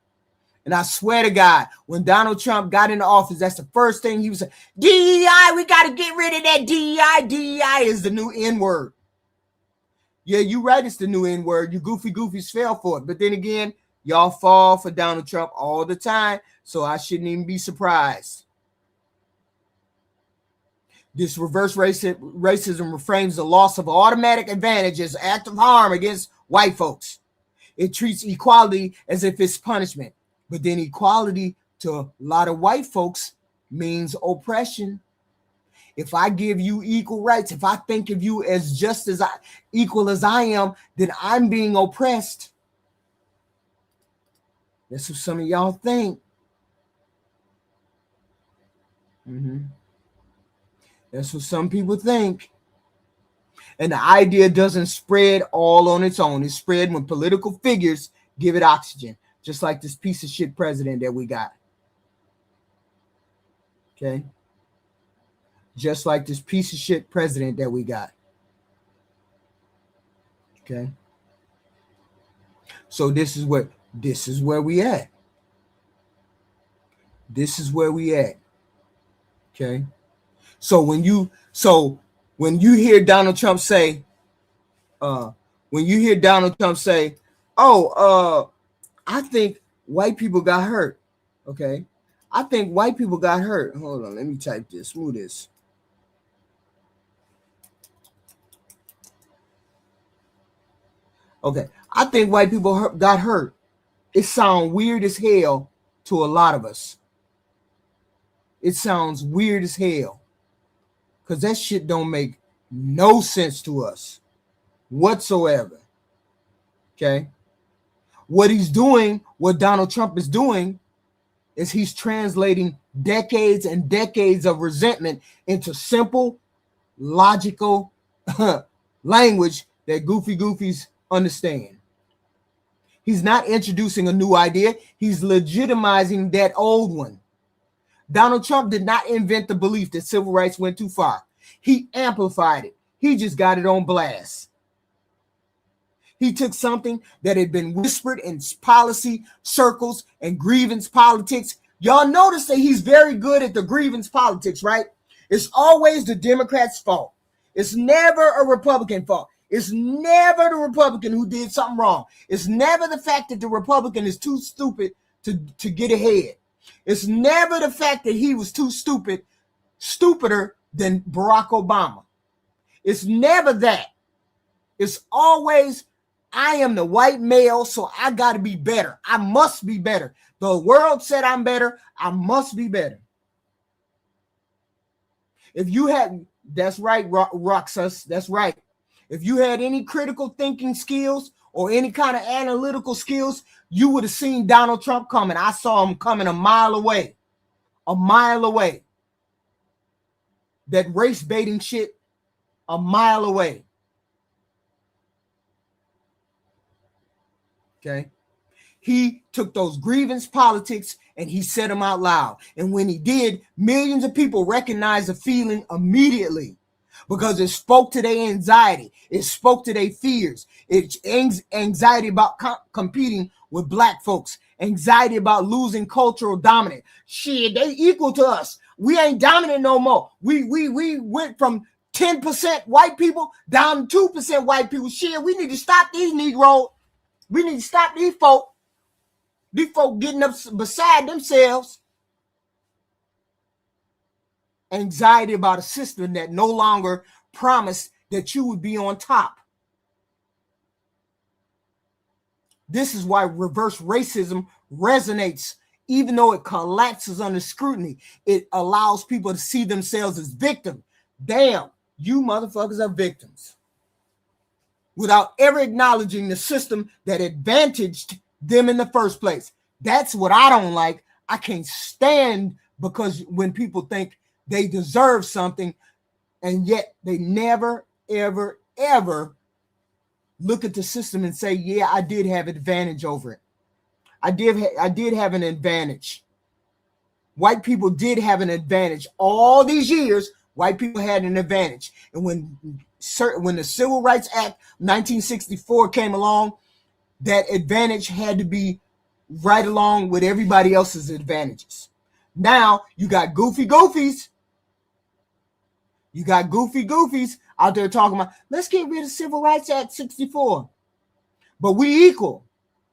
And I swear to God, when Donald Trump got into office, that's the first thing he was saying. DEI, we got to get rid of that DEI. DEI is the new N-word. Yeah, you're right, it's the new N-word. You goofies fell for it. But then again, y'all fall for Donald Trump all the time, so I shouldn't even be surprised. This reverse racism reframes the loss of automatic advantage as an act of harm against white folks. It treats equality as if it's punishment. But then equality to a lot of white folks means oppression. If I give you equal rights, if I think of you as just as equal as I am, then I'm being oppressed. That's what some of y'all think. That's what some people think. And the idea doesn't spread all on its own. It's spread when political figures give it oxygen, just like this piece of shit president that we got. Okay? Just like this piece of shit president that we got. Okay? So this is where we at. This is where we at. Okay? So when you hear Donald Trump say, I think white people got hurt. Okay. I think white people got hurt. Hold on, let me type this. Who this? Okay. I think white people got hurt. It sounds weird as hell to a lot of us. It sounds weird as hell. Because that shit don't make no sense to us whatsoever. Okay? What Donald Trump is doing is he's translating decades and decades of resentment into simple, logical language that goofies understand. He's not introducing a new idea. He's legitimizing that old one. Donald Trump did not invent the belief that civil rights went too far. He amplified it. He just got it on blast. He took something that had been whispered in policy circles and grievance politics. Y'all notice that he's very good at the grievance politics, right? It's always the Democrats' fault. It's never a Republican fault. It's never the Republican who did something wrong. It's never the fact that the Republican is too stupid to get ahead. It's never the fact that he was too stupider than Barack Obama. It's never that. It's always, I am the white male, so I got to be better. I must be better. The world said I'm better. I must be better. If you had, That's right, Roxas. That's right. If you had any critical thinking skills or any kind of analytical skills, you would have seen Donald Trump coming. I saw him coming a mile away. A mile away. That race baiting shit, a mile away. Okay. He took those grievance politics and he said them out loud. And when he did, millions of people recognized the feeling immediately because it spoke to their anxiety. It spoke to their fears. It's anxiety about competing with black folks, anxiety about losing cultural dominance. Shit, they equal to us. We ain't dominant no more. We went from 10% white people down to 2% white people. Shit, we need to stop these Negroes. We need to stop these folk. These folk getting up beside themselves. Anxiety about a system that no longer promised that you would be on top. This is why reverse racism resonates. Even though it collapses under scrutiny, it allows people to see themselves as victims. Damn, you motherfuckers are victims. Without ever acknowledging the system that advantaged them in the first place. That's what I don't like. I can't stand because when people think they deserve something and yet they never, ever, ever look at the system and say, yeah, I did have advantage over it. I did have an advantage. White people did have an advantage. All these years, white people had an advantage. And when the Civil Rights Act 1964 came along, that advantage had to be right along with everybody else's advantages. Now you got goofy goofies. You got goofy goofies out there talking about, let's get rid of Civil Rights Act 64. But we equal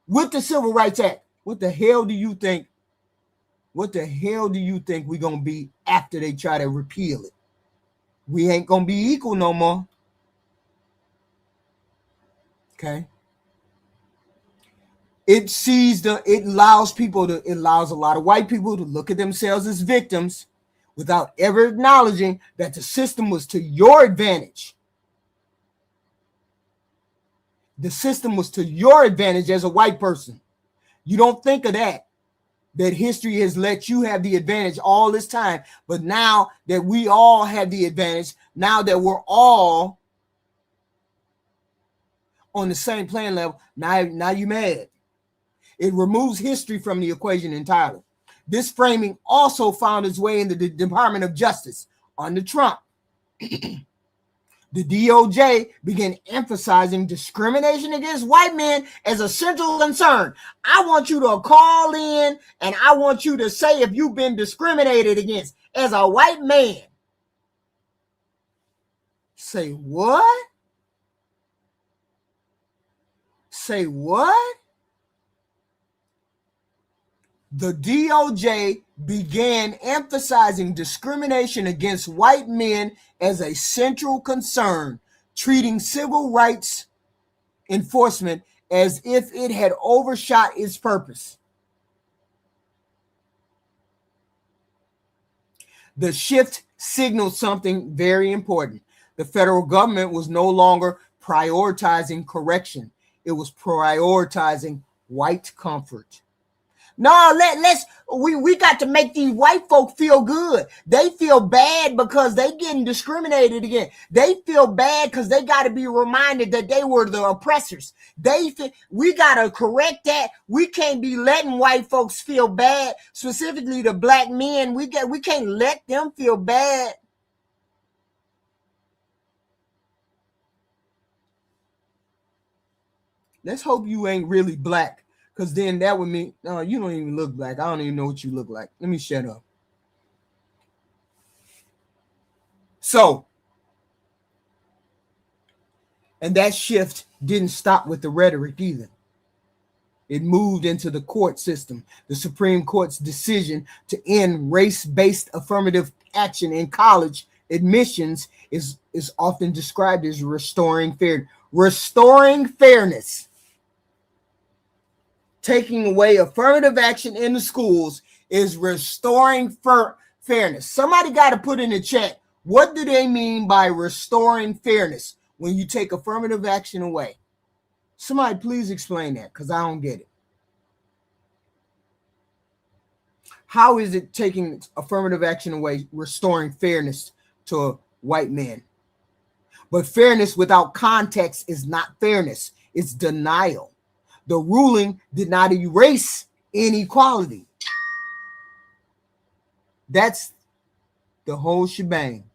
with the Civil Rights Act. What the hell do you think? What the hell do you think we're going to be after they try to repeal it? We ain't going to be equal no more. Okay. It allows a lot of white people to look at themselves as victims without ever acknowledging that the system was to your advantage. The system was to your advantage as a white person. You don't think of that history has let you have the advantage all this time. But now that we all have the advantage, now that we're all on the same playing level, now you're mad. It removes history from the equation entirely. This framing also found its way into the Department of Justice under Trump. The DOJ began emphasizing discrimination against white men as a central concern. I want you to call in and I want you to say if you've been discriminated against as a white man. Say what? Say what? The DOJ began emphasizing discrimination against white men as a central concern, treating civil rights enforcement as if it had overshot its purpose. The shift signaled something very important. The federal government was no longer prioritizing correction. It was prioritizing white comfort. No, we got to make these white folk feel good. They feel bad because they getting discriminated against. They feel bad because they got to be reminded that they were the oppressors. We got to correct that. We can't be letting white folks feel bad, specifically the black men. We can't let them feel bad. Let's hope you ain't really black. Because then that would mean, no, you don't even look black. I don't even know what you look like. Let me shut up. So, and that shift didn't stop with the rhetoric either. It moved into the court system. The Supreme Court's decision to end race-based affirmative action in college admissions is often described as restoring fairness. Restoring fairness. Taking away affirmative action in the schools is restoring fairness. Somebody got to put in the chat, What do they mean by restoring fairness when you take affirmative action away? Somebody please explain that, because I don't get it. How is it taking affirmative action away, restoring fairness to white men? But fairness without context is not fairness. It's denial. The ruling did not erase inequality. That's the whole shebang.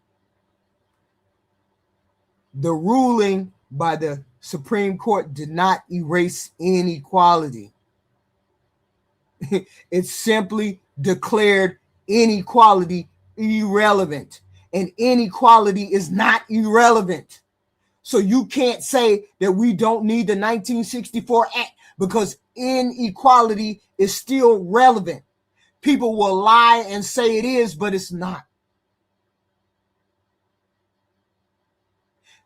The ruling by the Supreme Court did not erase inequality. It simply declared inequality irrelevant. And inequality is not irrelevant. So you can't say that we don't need the 1964 Act because inequality is still relevant. People will lie and say it is, but it's not.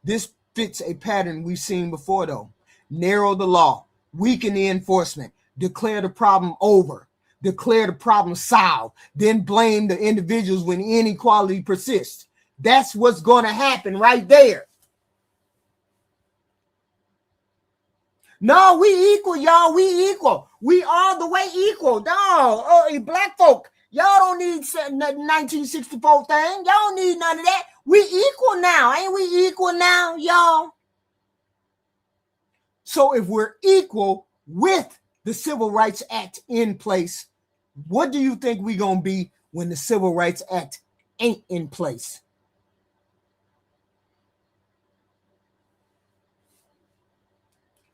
This fits a pattern we've seen before, though. Narrow the law, weaken the enforcement, declare the problem over, declare the problem solved, then blame the individuals when inequality persists. That's what's going to happen right there. No, we equal, y'all. We equal. We all the way equal. No, black folk, y'all don't need 1964 thing. Y'all don't need none of that. We equal now. Ain't we equal now, y'all? So if we're equal with the Civil Rights Act in place, what do you think we're going to be when the Civil Rights Act ain't in place?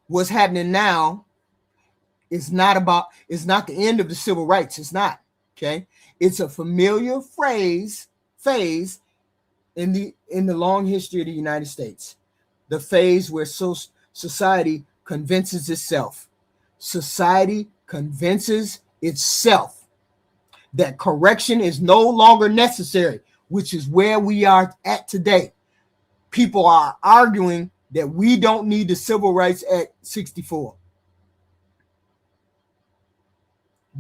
What's happening now is not the end of the civil rights. It's not. Okay. It's a familiar phase in the long history of the United States. The phase where society convinces itself. Society convinces itself that correction is no longer necessary, which is where we are at today. People are arguing that we don't need the Civil Rights Act 64.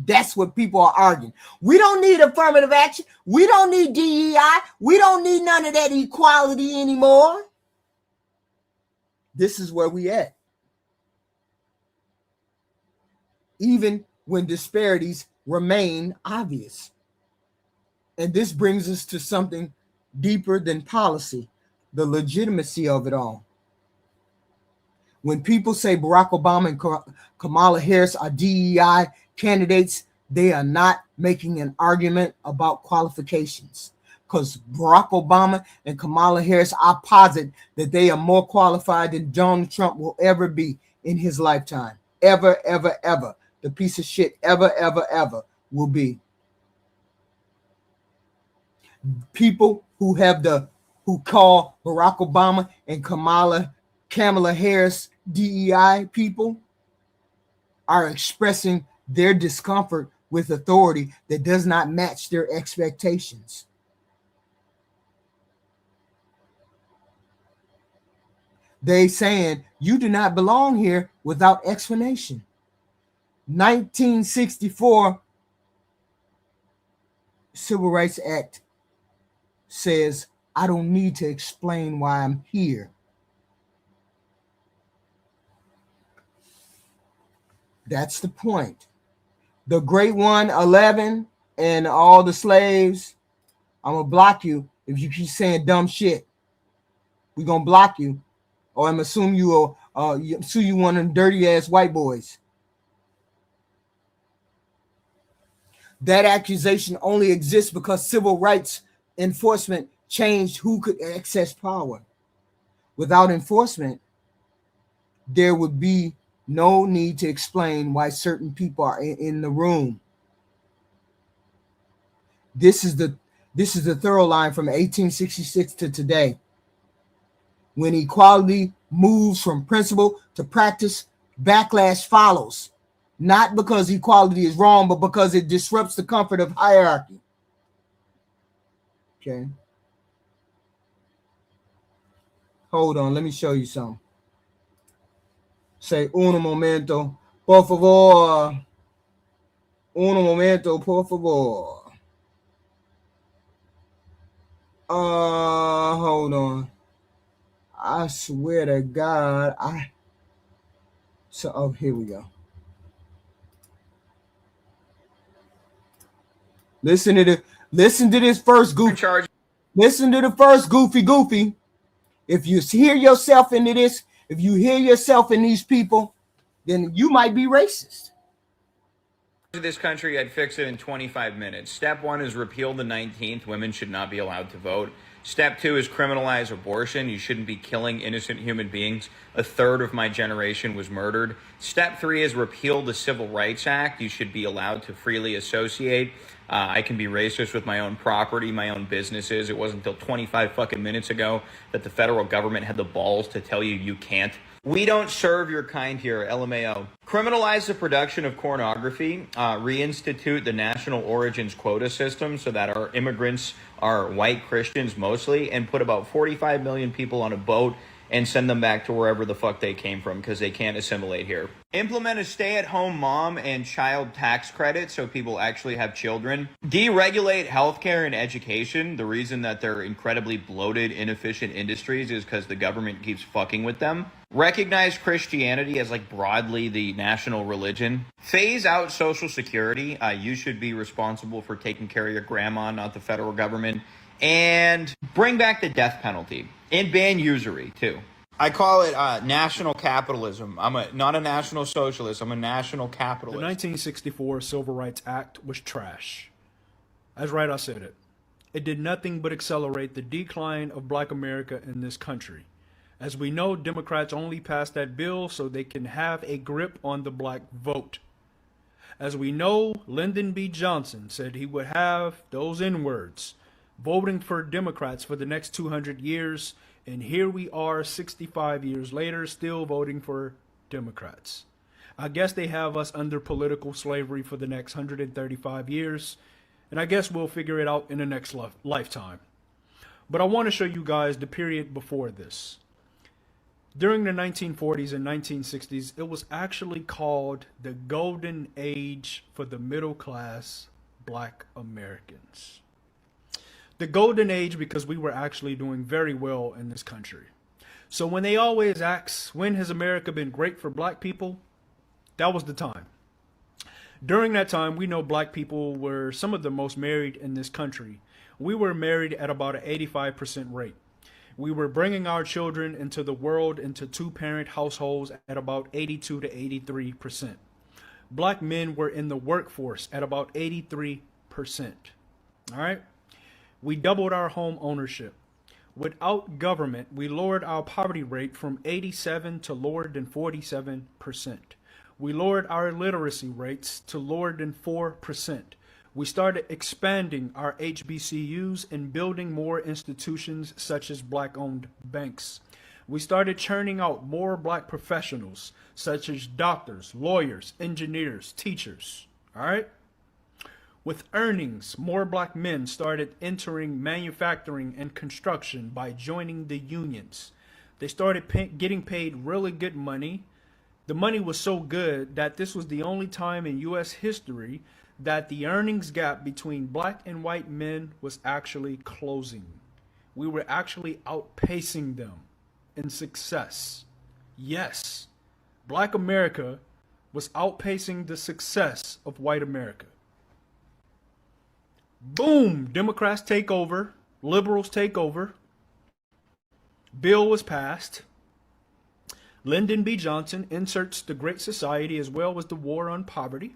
That's what people are arguing. We don't need affirmative action. We don't need DEI. We don't need none of that equality anymore. This is where we at. Even when disparities remain obvious. And this brings us to something deeper than policy, the legitimacy of it all. When people say Barack Obama and Kamala Harris are DEI candidates, they are not making an argument about qualifications. Because Barack Obama and Kamala Harris, I posit that they are more qualified than Donald Trump will ever be in his lifetime. Ever, ever, ever. The piece of shit ever, ever, ever will be. People who call Barack Obama and Kamala Harris DEI people are expressing their discomfort with authority that does not match their expectations. They saying you do not belong here without explanation. 1964 Civil Rights Act says I don't need to explain why I'm here. That's the point. The Great 111 and all the slaves, I'm going to block you if you keep saying dumb shit. We're going to block you. Or I'm assuming you one of them dirty ass white boys. That accusation only exists because civil rights enforcement changed who could access power. Without enforcement, there would be no need to explain why certain people are in the room. This is the thorough line from 1866 to today. When equality moves from principle to practice, backlash follows. Not because equality is wrong, but because it disrupts the comfort of hierarchy. Okay. Hold on, let me show you something. Say, un momento, por favor. Un momento, por favor. Hold on. I swear to God, here we go. Listen to this first goofy. Listen to the first goofy. If you hear yourself into this, if you hear yourself in these people, then you might be racist. This country, I'd fix it in 25 minutes. Step 1 is repeal the 19th. Women should not be allowed to vote. Step 2 is criminalize abortion. You shouldn't be killing innocent human beings. A third of my generation was murdered. Step 3 is repeal the Civil Rights Act. You should be allowed to freely associate. I can be racist with my own property, my own businesses. It wasn't until 25 fucking minutes ago that the federal government had the balls to tell you you can't. We don't serve your kind here, LMAO. Criminalize the production of pornography, reinstitute the national origins quota system so that our immigrants are white Christians mostly, and put about 45 million people on a boat and send them back to wherever the fuck they came from because they can't assimilate here. Implement a stay-at-home mom and child tax credit so people actually have children. Deregulate healthcare and education. The reason that they're incredibly bloated, inefficient industries is because the government keeps fucking with them. Recognize Christianity as like broadly the national religion. Phase out Social Security. You should be responsible for taking care of your grandma, not the federal government. And bring back the death penalty. And ban usury, too. I call it national capitalism. I'm not a national socialist. I'm a national capitalist. The 1964 Civil Rights Act was trash. That's right, I said it. It did nothing but accelerate the decline of Black America in this country. As we know, Democrats only passed that bill so they can have a grip on the black vote. As we know, Lyndon B. Johnson said he would have those N-words voting for Democrats for the next 200 years, and here we are 65 years later still voting for Democrats. I guess they have us under political slavery for the next 135 years, and I guess we'll figure it out in the next lifetime. But I want to show you guys the period before this. During the 1940s and 1960s, it was actually called the Golden Age for the middle class Black Americans. The Golden Age because we were actually doing very well in this country. So when they always ask, when has America been great for black people? That was the time. During that time, we know black people were some of the most married in this country. We were married at about an 85% rate. We were bringing our children into the world into two-parent households at about 82 to 83%. Black men were in the workforce at about 83%. All right? We doubled our home ownership. Without government, we lowered our poverty rate from 87 to lower than 47%. We lowered our literacy rates to lower than 4%. We started expanding our HBCUs and building more institutions such as black-owned banks. We started churning out more black professionals such as doctors, lawyers, engineers, teachers. All right? With earnings, more black men started entering manufacturing and construction by joining the unions. They started getting paid really good money. The money was so good that this was the only time in U.S. history that the earnings gap between black and white men was actually closing. We were actually outpacing them in success. Yes, Black America was outpacing the success of white America. Boom, Democrats take over, liberals take over. Bill was passed. Lyndon B. Johnson inserts the Great Society as well as the War on Poverty.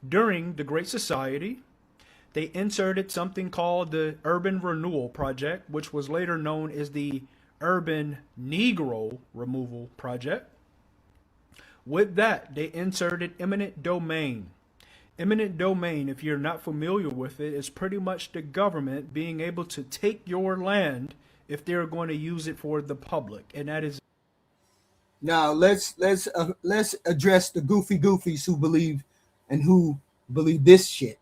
During the Great Society, they inserted something called the Urban Renewal Project, which was later known as the Urban Negro Removal Project. With that, they inserted eminent domain. Eminent domain, if you're not familiar with it, is pretty much the government being able to take your land if they're going to use it for the public, and that is. Now let's address the goofy goofies who believe this shit.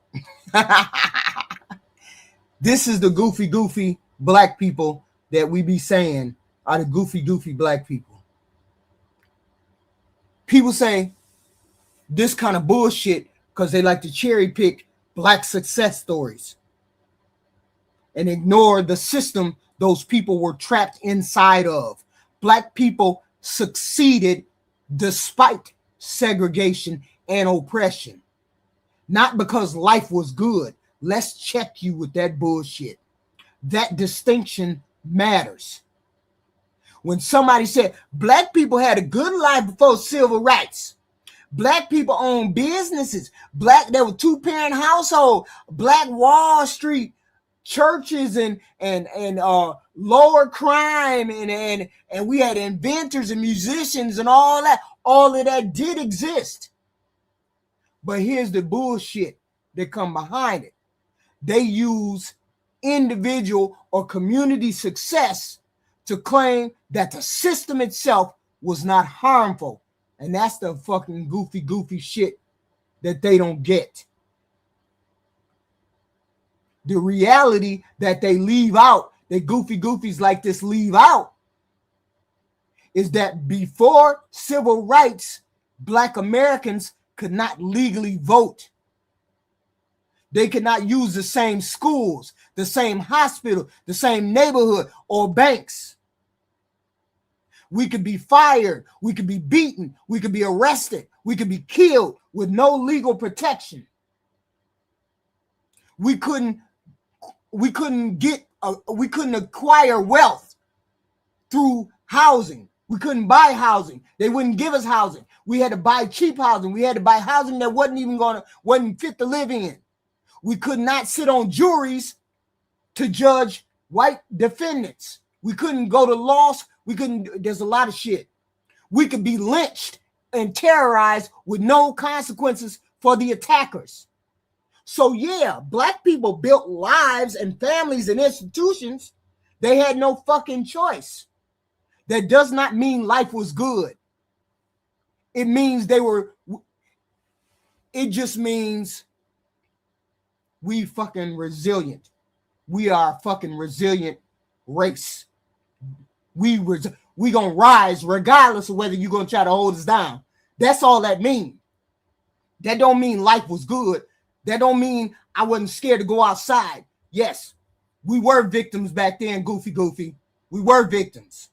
This is the goofy black people that we be saying are the goofy black people. People say this kind of bullshit because they like to cherry pick black success stories. and ignore the system those people were trapped inside of. Black people succeeded despite segregation and oppression, not because life was good. Let's check you with that bullshit. That distinction matters. When somebody said black people had a good life before civil rights, black people owned businesses, there were two-parent household, Black Wall Street, churches and lower crime, and we had inventors and musicians and all of that did exist. But here's the bullshit that come behind it. They use individual or community success to claim that the system itself was not harmful. And that's the fucking goofy shit that they don't get. The reality that they leave out, that goofies like this leave out, is that before civil rights, Black Americans could not legally vote. They could not use the same schools, the same hospital, the same neighborhood or banks. We could be fired, we could be beaten, we could be arrested, we could be killed with no legal protection. We couldn't acquire wealth through housing. We couldn't buy housing. They wouldn't give us housing. We had to buy cheap housing. We had to buy housing that wasn't fit to live in. We could not sit on juries to judge white defendants. We couldn't go to law. There's a lot of shit. We could be lynched and terrorized with no consequences for the attackers. So yeah, Black people built lives and families and institutions. They had no fucking choice. That does not mean life was good. It just means we fucking resilient. We are a fucking resilient race. We gonna rise regardless of whether you're gonna try to hold us down. That's all that means. That don't mean life was good. That don't mean I wasn't scared to go outside. Yes, we were victims back then, goofy. We were victims.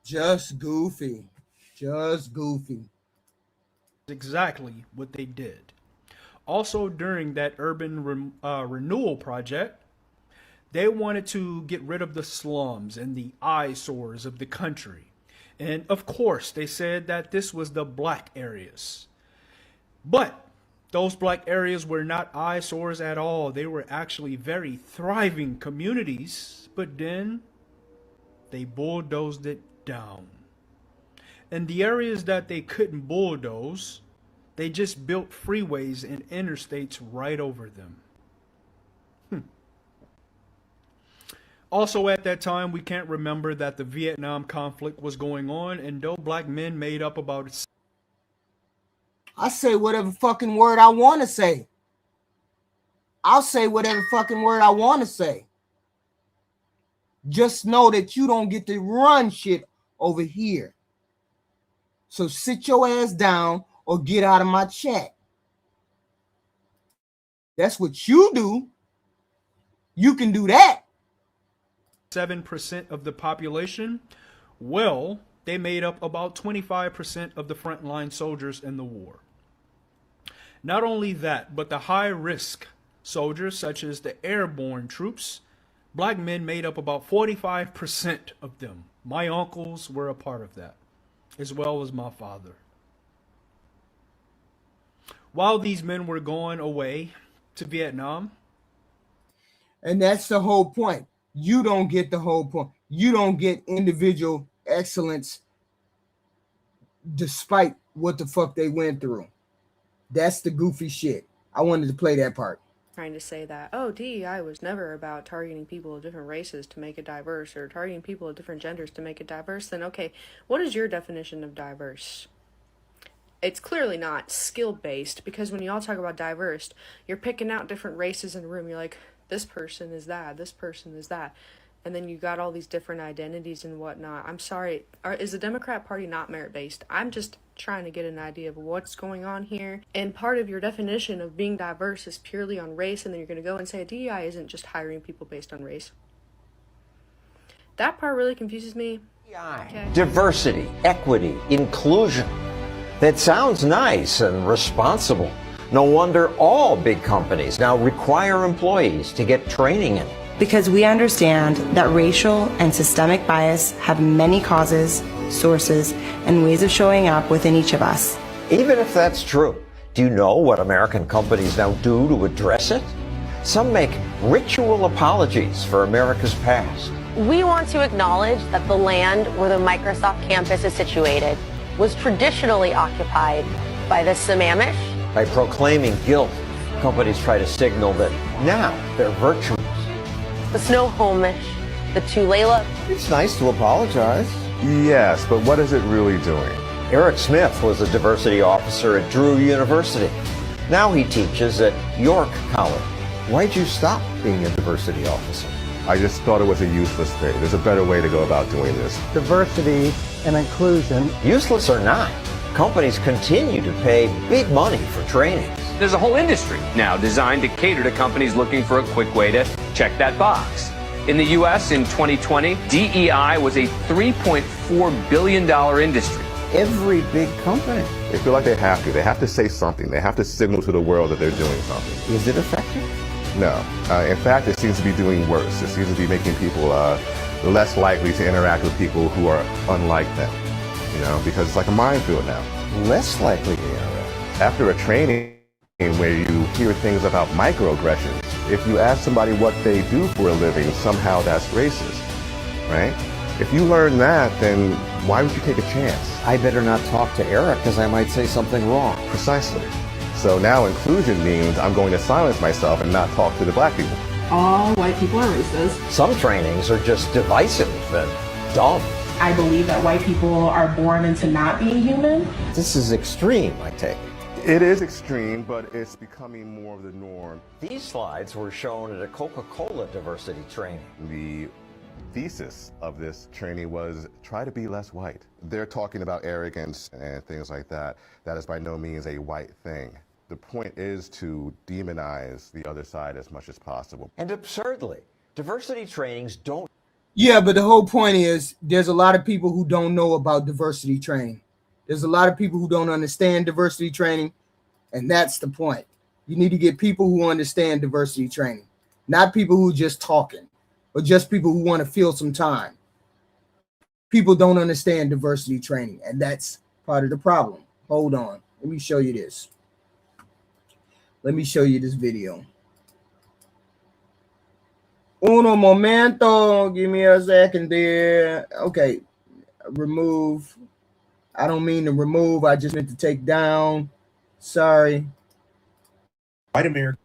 Just goofy. Exactly what they did. Also, during that urban renewal project, they wanted to get rid of the slums and the eyesores of the country. And of course, they said that this was the black areas. But those black areas were not eyesores at all. They were actually very thriving communities. But then they bulldozed it down. And the areas that they couldn't bulldoze, they just built freeways and interstates right over them. Also at that time, we can't remember that the Vietnam conflict was going on, and though black men made up about... I say whatever fucking word I want to say. I'll say whatever fucking word I want to say. Just know that you don't get to run shit over here. So sit your ass down or get out of my chat. That's what you do. You can do that. 7% of the population, well, they made up about 25% of the frontline soldiers in the war. Not only that, but the high-risk soldiers, such as the airborne troops, black men made up about 45% of them. My uncles were a part of that, as well as my father. While these men were going away to Vietnam. And that's the whole point. You don't get the whole point. You don't get individual excellence despite what the fuck they went through. That's the goofy shit. I wanted to play that part. Trying to say that, oh, DEI was never about targeting people of different races to make it diverse, or targeting people of different genders to make it diverse, then okay, what is your definition of diverse? It's clearly not skill-based, because when you all talk about diverse, you're picking out different races in a room. You're like, this person is that, this person is that. and then you got all these different identities and whatnot. I'm sorry, is the Democrat Party not merit-based? I'm just trying to get an idea of what's going on here. And part of your definition of being diverse is purely on race, and then you're going to go and say DEI isn't just hiring people based on race. That part really confuses me. Okay. Diversity, equity, inclusion. That sounds nice and responsible. No wonder all big companies now require employees to get training in it. Because we understand that racial and systemic bias have many causes, sources, and ways of showing up within each of us. Even if that's true, do you know what American companies now do to address it? Some make ritual apologies for America's past. We want to acknowledge that the land where the Microsoft campus is situated was traditionally occupied by the Sammamish. By proclaiming guilt, companies try to signal that now they're virtuous. The Snohomish, the Tulalip. It's nice to apologize. Yes, but what is it really doing? Eric Smith was a diversity officer at Drew University. Now he teaches at York College. Why'd you stop being a diversity officer? I just thought it was a useless thing. There's a better way to go about doing this. Diversity and inclusion. Useless or not, companies continue to pay big money for training. There's a whole industry now designed to cater to companies looking for a quick way to check that box. In the U.S. in 2020, DEI was a $3.4 billion industry. Every big company. They feel like they have to. They have to say something. They have to signal to the world that they're doing something. Is it effective? No. In fact, it seems to be doing worse. It seems to be making people less likely to interact with people who are unlike them. You know, because it's like a minefield now. Less likely to interact. After a training where you hear things about microaggressions, if you ask somebody what they do for a living, somehow that's racist, right? If you learn that, then why would you take a chance? I better not talk to Eric because I might say something wrong. Precisely. So now inclusion means I'm going to silence myself and not talk to the black people. All white people are racist. Some trainings are just divisive and dumb. I believe that white people are born into not being human. This is extreme, I take it. It is extreme, but it's becoming more of the norm. These slides were shown at a Coca-Cola diversity training. The thesis of this training was try to be less white. They're talking about arrogance and things like that. That is by no means a white thing. The point is to demonize the other side as much as possible. And absurdly, diversity trainings don't. Yeah, but the whole point is there's a lot of people who don't know about diversity training. There's a lot of people who don't understand diversity training, and that's the point. You need to get people who understand diversity training, not people who are just talking, or just people who want to fill some time. People don't understand diversity training, and that's part of the problem. Hold on. Let me show you this. Let me show you this video. Uno momento. Give me a second there. Okay. Remove. I don't mean to remove. I just meant to take down. Sorry. White Americans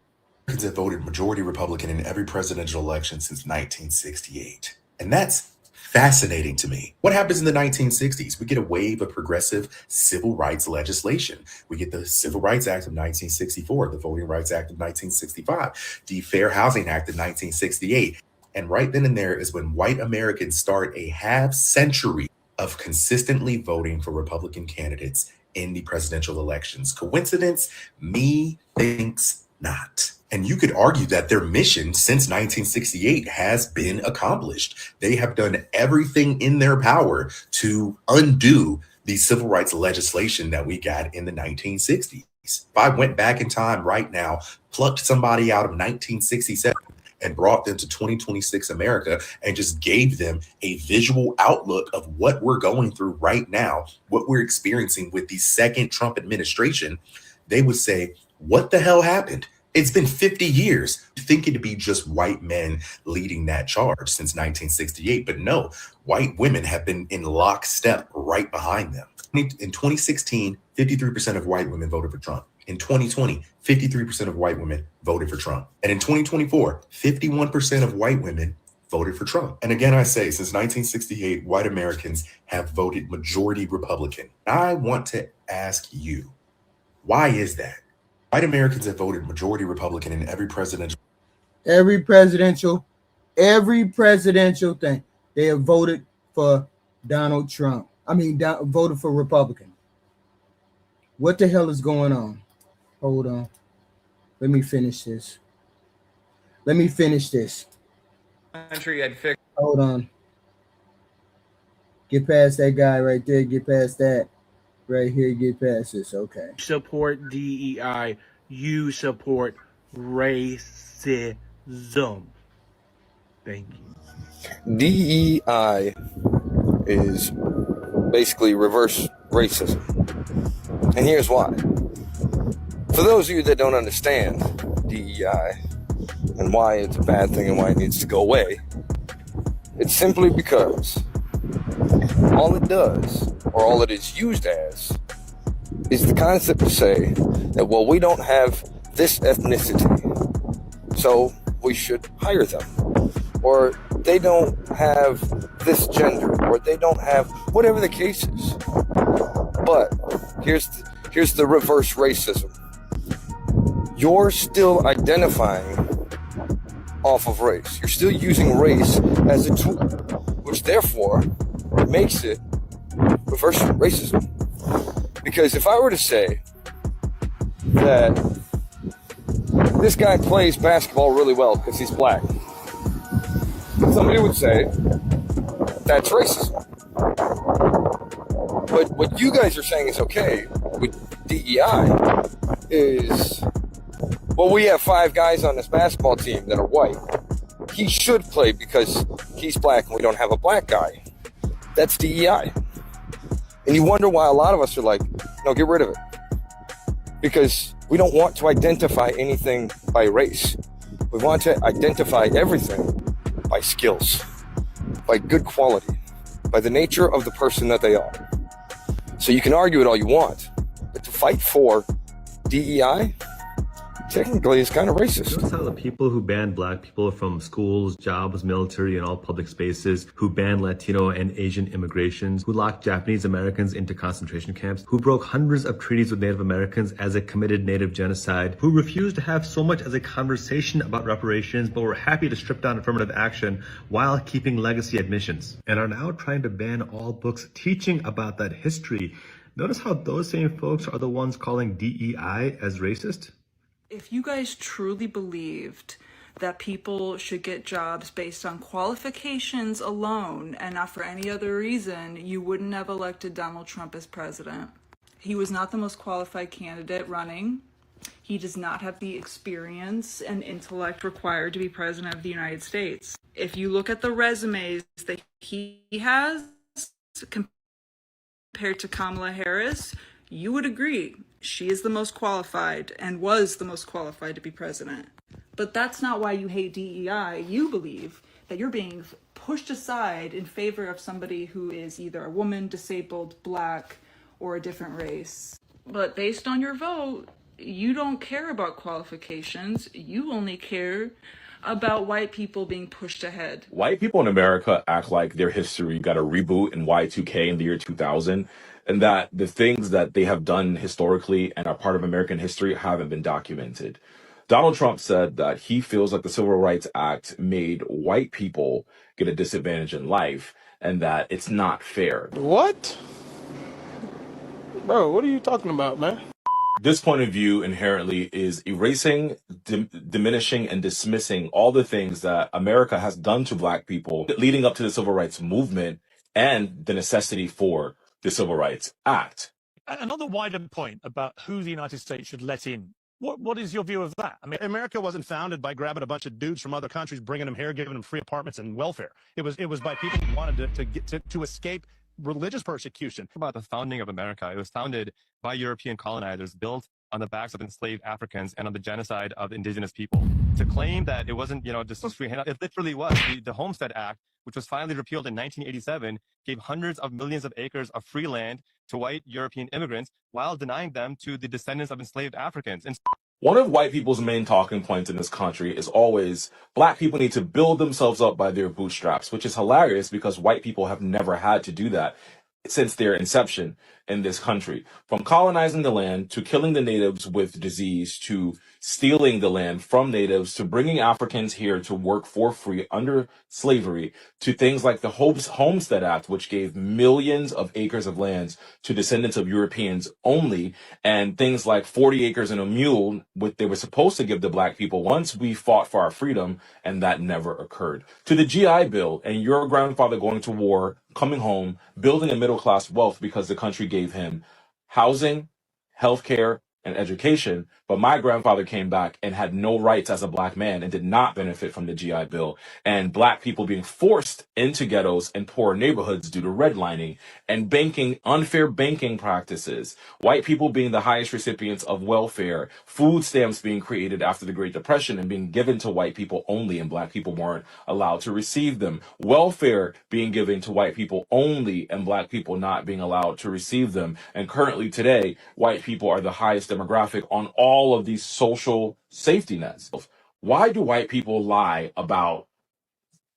have voted majority Republican in every presidential election since 1968. And that's fascinating to me. What happens in the 1960s? We get a wave of progressive civil rights legislation. We get the Civil Rights Act of 1964, the Voting Rights Act of 1965, the Fair Housing Act of 1968. And right then and there is when white Americans start a half century of consistently voting for Republican candidates in the presidential elections. Coincidence? Me thinks not. And you could argue that their mission since 1968 has been accomplished. They have done everything in their power to undo the civil rights legislation that we got in the 1960s. If I went back in time right now, plucked somebody out of 1967 and brought them to 2026 America and just gave them a visual outlook of what we're going through right now, what we're experiencing with the second Trump administration, they would say, what the hell happened? It's been 50 years. You think it'd be just white men leading that charge since 1968, but no, white women have been in lockstep right behind them. In 2016, 53% of white women voted for Trump. In 2020, 53% of white women voted for Trump. And in 2024, 51% of white women voted for Trump. And again, I say, since 1968, white Americans have voted majority Republican. I want to ask you, why is that? White Americans have voted majority Republican in every presidential Every presidential thing, they have voted for Donald Trump. I mean, voted for Republican. What the hell is going on? Hold on. Let me finish this. Country had fixed. Hold on. Get past that guy right there. Get past that. Right here. Get past this. Okay. Support DEI. You support racism. Thank you. DEI is basically reverse racism. And here's why. For those of you that don't understand DEI and why it's a bad thing and why it needs to go away, it's simply because all it does, or all it is used as, is the concept to say that, well, we don't have this ethnicity, so we should hire them. Or they don't have this gender, or they don't have whatever the case is. But here's the reverse racism. You're still identifying off of race. You're still using race as a tool, which therefore makes it reverse racism. Because if I were to say that this guy plays basketball really well because he's black, somebody would say that's racism. But what you guys are saying is okay with DEI is, well, we have 5 guys on this basketball team that are white. He should play because he's black and we don't have a black guy. That's DEI. And you wonder why a lot of us are like, no, get rid of it. Because we don't want to identify anything by race. We want to identify everything by skills, by good quality, by the nature of the person that they are. So you can argue it all you want, but to fight for DEI, technically it's kind of racist. Notice how the people who banned black people from schools, jobs, military, and all public spaces, who banned Latino and Asian immigrations, who locked Japanese Americans into concentration camps, who broke hundreds of treaties with Native Americans as a committed Native genocide, who refused to have so much as a conversation about reparations, but were happy to strip down affirmative action while keeping legacy admissions, and are now trying to ban all books teaching about that history. Notice how those same folks are the ones calling DEI as racist? If you guys truly believed that people should get jobs based on qualifications alone and not for any other reason, you wouldn't have elected Donald Trump as president. He was not the most qualified candidate running. He does not have the experience and intellect required to be president of the United States. If you look at the resumes that he has compared to Kamala Harris, you would agree she is the most qualified and was the most qualified to be president. But that's not why you hate DEI. You believe that you're being pushed aside in favor of somebody who is either a woman, disabled, black, or a different race. But based on your vote, you don't care about qualifications. You only care about white people being pushed ahead. White people in America act like their history got a reboot in Y2K in the year 2000, and that the things that they have done historically and are part of American history haven't been documented. Donald Trump said that he feels like the Civil Rights Act made white people get a disadvantage in life and that it's not fair. What? Bro, what are you talking about, man? This point of view inherently is erasing, diminishing, and dismissing all the things that America has done to black people leading up to the Civil Rights Movement and the necessity for the Civil Rights Act. Another wider point about who the United States should let in. What is your view of that? I mean, America wasn't founded by grabbing a bunch of dudes from other countries, bringing them here, giving them free apartments and welfare. It was by people who wanted to escape religious persecution. About the founding of America, it was founded by European colonizers, built on the backs of enslaved Africans and on the genocide of indigenous people. To claim that it wasn't, just a free handout, it literally was. The Homestead Act, which was finally repealed in 1987, gave hundreds of millions of acres of free land to white European immigrants while denying them to the descendants of enslaved Africans. And one of white people's main talking points in this country is always black people need to build themselves up by their bootstraps, which is hilarious because white people have never had to do that. since their inception in this country. From colonizing the land to killing the natives with disease to stealing the land from natives to bringing Africans here to work for free under slavery to things like the Homestead Act, which gave millions of acres of lands to descendants of Europeans only, and things like 40 acres and a mule, which they were supposed to give to black people once we fought for our freedom, and that never occurred. To the GI Bill and your grandfather going to war, coming home, building a middle class wealth because the country gave him housing, healthcare, and education. But my grandfather came back and had no rights as a black man and did not benefit from the GI Bill. And black people being forced into ghettos and poor neighborhoods due to redlining and unfair banking practices. White people being the highest recipients of welfare, food stamps being created after the Great Depression and being given to white people only, and black people weren't allowed to receive them. Welfare being given to white people only and black people not being allowed to receive them. And currently today, white people are the highest demographic on all of these social safety nets. Why do white people lie about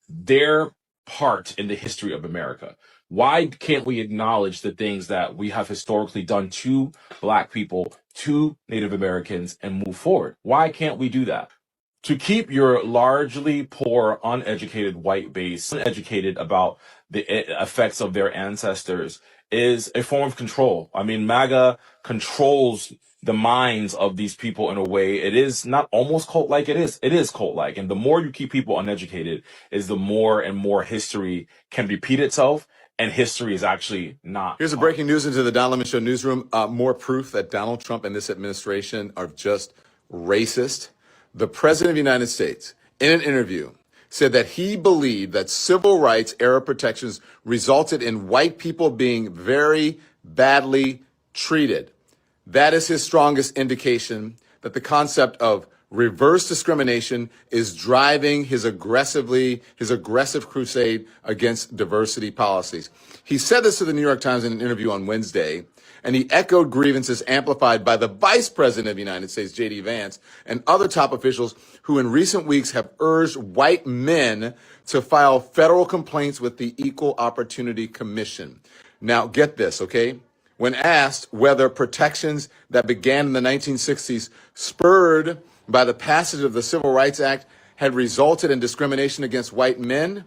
their part in the history of America? Why can't we acknowledge the things that we have historically done to black people, to Native Americans, and move forward? Why can't we do that? To keep your largely poor, uneducated white base uneducated about the effects of their ancestors is a form of control. I mean, MAGA controls the minds of these people in a way. It is not almost cult-like, it is cult-like. And the more you keep people uneducated is the more and more history can repeat itself, and history is actually not. Here's a breaking news into the Don Lemon Show newsroom. More proof that Donald Trump and this administration are just racist. The president of the United States, in an interview, said that he believed that civil rights era protections resulted in white people being very badly treated. That is his strongest indication that the concept of reverse discrimination is driving his aggressive crusade against diversity policies. He said this to the New York Times in an interview on Wednesday, and he echoed grievances amplified by the Vice President of the United States, J.D. Vance, and other top officials who in recent weeks have urged white men to file federal complaints with the Equal Opportunity Commission. Now, get this, okay? When asked whether protections that began in the 1960s, spurred by the passage of the Civil Rights Act, had resulted in discrimination against white men,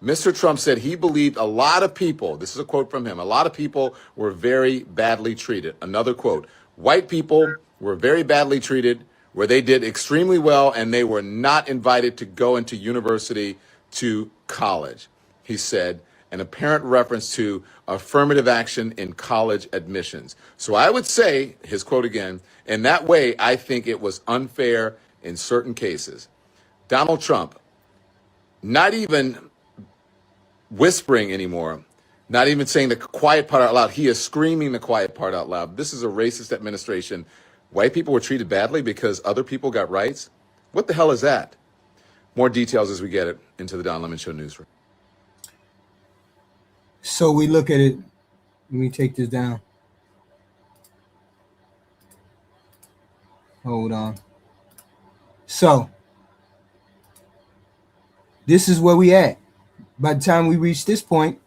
Mr. Trump said he believed a lot of people, this is a quote from him, a lot of people were very badly treated. Another quote, white people were very badly treated, where they did extremely well and they were not invited to go into university to college, he said, an apparent reference to affirmative action in college admissions. So I would say, his quote again, in that way, I think it was unfair in certain cases. Donald Trump, not even whispering anymore, not even saying the quiet part out loud. He is screaming the quiet part out loud. This is a racist administration. White people were treated badly because other people got rights. What the hell is that? More details as we get it into the Don Lemon Show newsroom. So we look at it. Let me take this down. Hold on. So this is where we at. By the time we reach this point,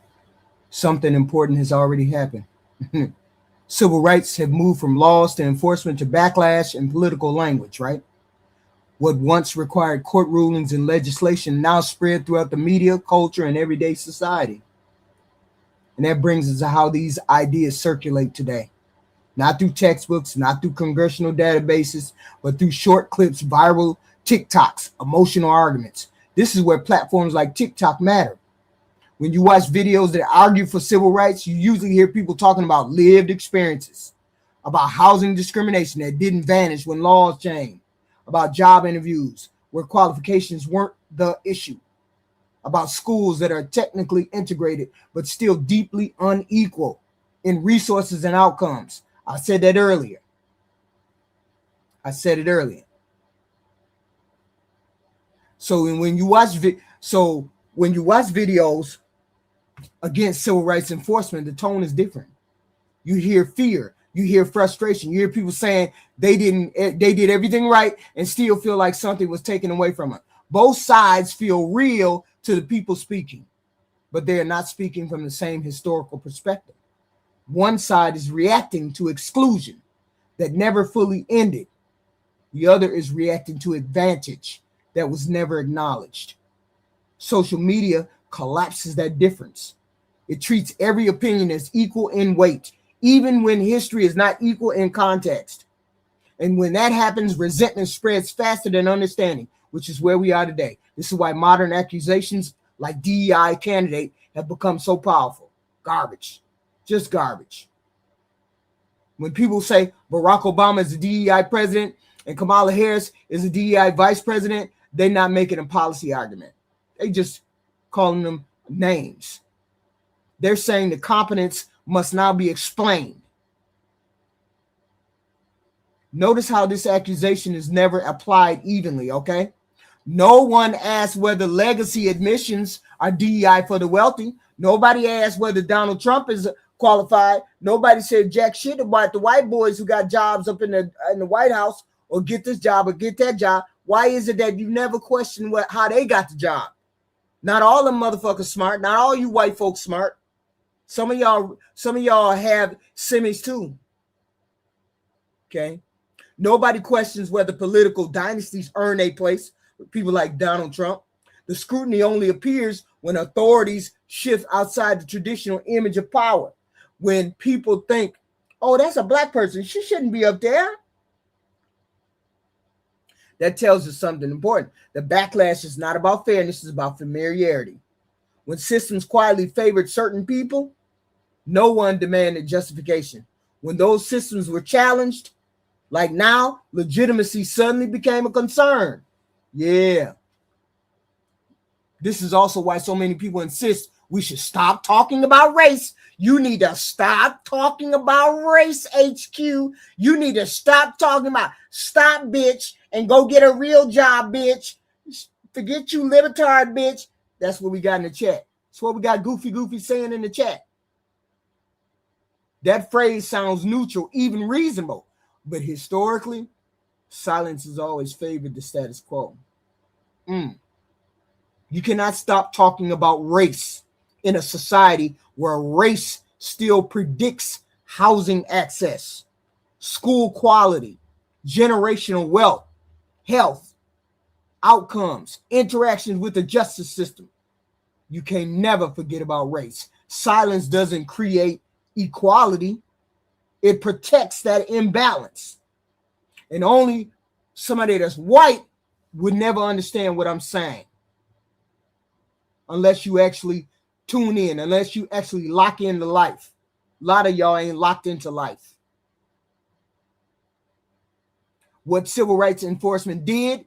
something important has already happened. Civil rights have moved from laws to enforcement to backlash and political language, right? What once required court rulings and legislation now spread throughout the media, culture, and everyday society. And that brings us to how these ideas circulate today. Not through textbooks, not through congressional databases, but through short clips, viral TikToks, emotional arguments. This is where platforms like TikTok matter. When you watch videos that argue for civil rights, you usually hear people talking about lived experiences, about housing discrimination that didn't vanish when laws changed, about job interviews where qualifications weren't the issue, about schools that are technically integrated but still deeply unequal in resources and outcomes. I said that earlier. So when you watch videos against civil rights enforcement, the tone is different. You hear fear, you hear frustration, you hear people saying they did everything right and still feel like something was taken away from them. Both sides feel real to the people speaking, but they are not speaking from the same historical perspective. One side is reacting to exclusion that never fully ended. The other is reacting to advantage that was never acknowledged. Social media collapses that difference. It treats every opinion as equal in weight, even when history is not equal in context. And when that happens, resentment spreads faster than understanding, which is where we are today. This is why modern accusations like DEI candidate have become so powerful. Garbage. Just garbage. When people say Barack Obama is a DEI president and Kamala Harris is a DEI vice president, they're not making a policy argument. They just calling them names. They're saying the competence must now be explained. Notice how this accusation is never applied evenly, okay? No one asked whether legacy admissions are DEI for the wealthy. Nobody asked whether Donald Trump is qualified. Nobody said jack shit about the white boys who got jobs up in the White House or get this job or get that job. Why is it that you never question how they got the job? Not all them motherfuckers smart. Not all you white folks smart. Some of y'all have semis too. Okay. Nobody questions whether political dynasties earn a place with people like Donald Trump. The scrutiny only appears when authorities shift outside the traditional image of power. When people think, oh, that's a black person, she shouldn't be up there. That tells us something important. The backlash is not about fairness, it's about familiarity. When systems quietly favored certain people, no one demanded justification. When those systems were challenged, like now, legitimacy suddenly became a concern. Yeah. This is also why so many people insist we should stop talking about race. You need to stop talking about race, HQ. You need to stop talking about stop, bitch, and go get a real job, bitch. Forget you, libertard, bitch. That's what we got in the chat. That's what we got Goofy saying in the chat. That phrase sounds neutral, even reasonable. But historically, silence has always favored the status quo. You cannot stop talking about race in a society where race still predicts housing access, school quality, generational wealth, health, outcomes, interactions with the justice system. You can never forget about race. Silence doesn't create equality. It protects that imbalance. And only somebody that's white would never understand what I'm saying. Unless you actually tune in, unless you actually lock into life. A lot of y'all ain't locked into life. What civil rights enforcement did,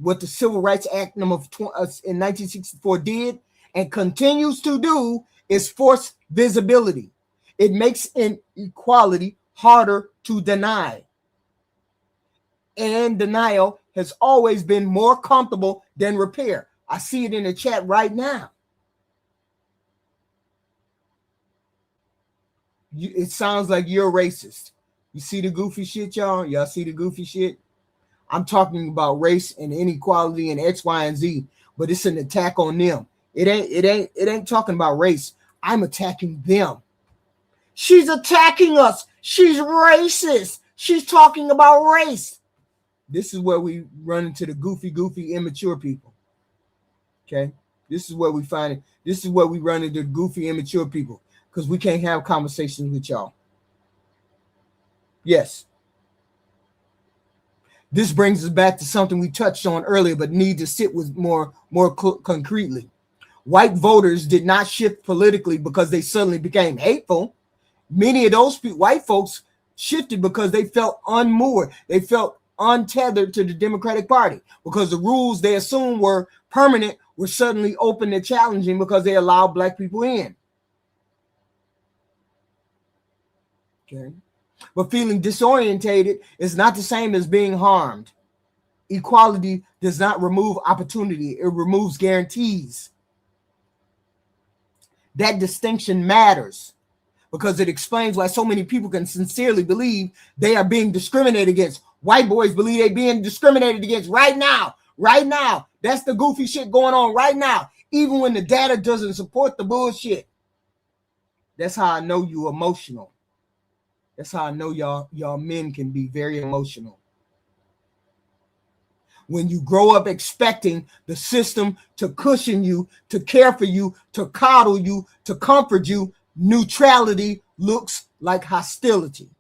what the Civil Rights Act in 1964 did and continues to do is force visibility. It makes inequality harder to deny. And denial has always been more comfortable than repair. I see it in the chat right now. It sounds like you're racist. You see the goofy shit, y'all? Y'all see the goofy shit? I'm talking about race and inequality and X, Y, and Z, but it's an attack on them. It ain't talking about race. I'm attacking them. She's attacking us. She's racist. She's talking about race. This is where we run into the goofy, immature people. Okay? This is where we find it. This is where we run into goofy, immature people because we can't have conversations with y'all. Yes. This brings us back to something we touched on earlier, but need to sit with more concretely. White voters did not shift politically because they suddenly became hateful. Many of those white folks shifted because they felt unmoored. They felt untethered to the Democratic Party because the rules they assumed were permanent were suddenly open and challenging because they allowed black people in. Okay. But feeling disorientated is not the same as being harmed. Equality does not remove opportunity. It removes guarantees. That distinction matters because it explains why so many people can sincerely believe they are being discriminated against. White boys believe they're being discriminated against right now. Right now. That's the goofy shit going on right now, even when the data doesn't support the bullshit. That's how I know you emotional. That's how I know y'all men can be very emotional. When you grow up expecting the system to cushion you, to care for you, to coddle you, to comfort you, neutrality looks like hostility.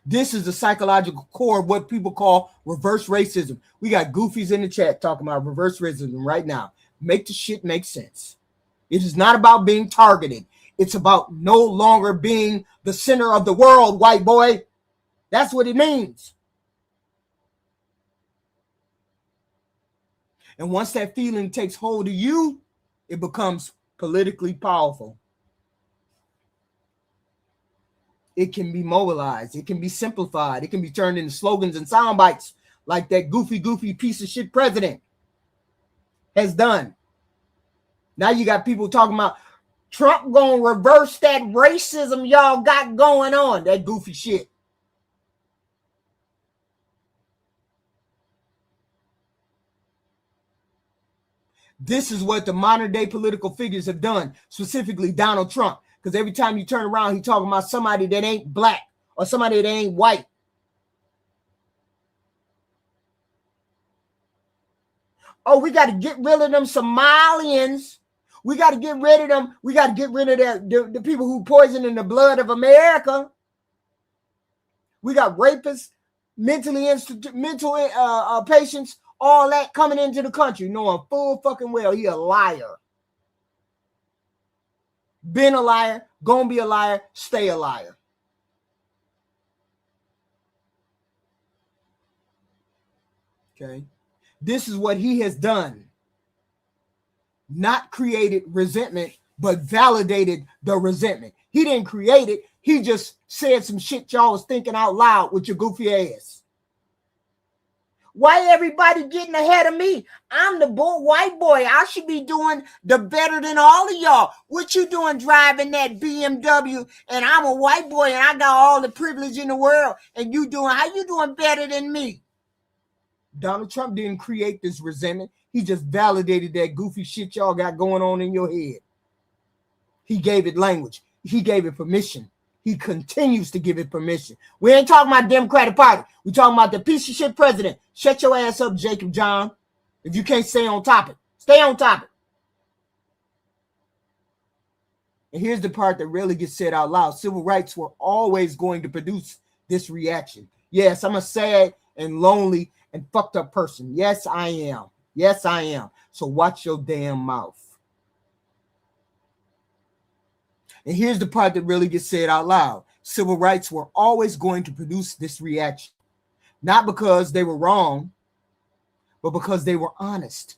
This is the psychological core of what people call reverse racism. We got goofies in the chat talking about reverse racism right now. Make the shit make sense. It is not about being targeted. It's about no longer being the center of the world, white boy. That's what it means. And once that feeling takes hold of you, it becomes politically powerful. It can be mobilized. It can be simplified. It can be turned into slogans and sound bites like that goofy piece of shit president has done. Now you got people talking about Trump gonna reverse that racism y'all got going on. That goofy shit. This is what the modern day political figures have done, specifically Donald Trump. Because every time you turn around, he's talking about somebody that ain't black or somebody that ain't white. Oh, we got to get rid of them Somalians. We got to get rid of them. We got to get rid of the people who poisoning the blood of America. We got rapists, mental patients, all that coming into the country, knowing full fucking well he a liar. Been a liar, gonna be a liar, stay a liar. Okay. This is what he has done. Not created resentment, but validated the resentment. He didn't create it. He just said some shit y'all was thinking out loud with your goofy ass. Why everybody getting ahead of me? I'm the white boy. I should be doing the better than all of y'all. What you doing driving that BMW and I'm a white boy and I got all the privilege in the world and how you doing better than me? Donald Trump didn't create this resentment. He just validated that goofy shit y'all got going on in your head. He gave it language. He gave it permission. He continues to give it permission. We ain't talking about Democratic Party. We talking about the piece of shit president. Shut your ass up, Jacob John. If you can't stay on topic, stay on topic. And here's the part that really gets said out loud. Civil rights were always going to produce this reaction. Yes, I'm a sad and lonely and fucked up person. Yes, I am. Yes, I am. So watch your damn mouth. And here's the part that really gets said out loud. Civil rights were always going to produce this reaction. Not because they were wrong, but because they were honest.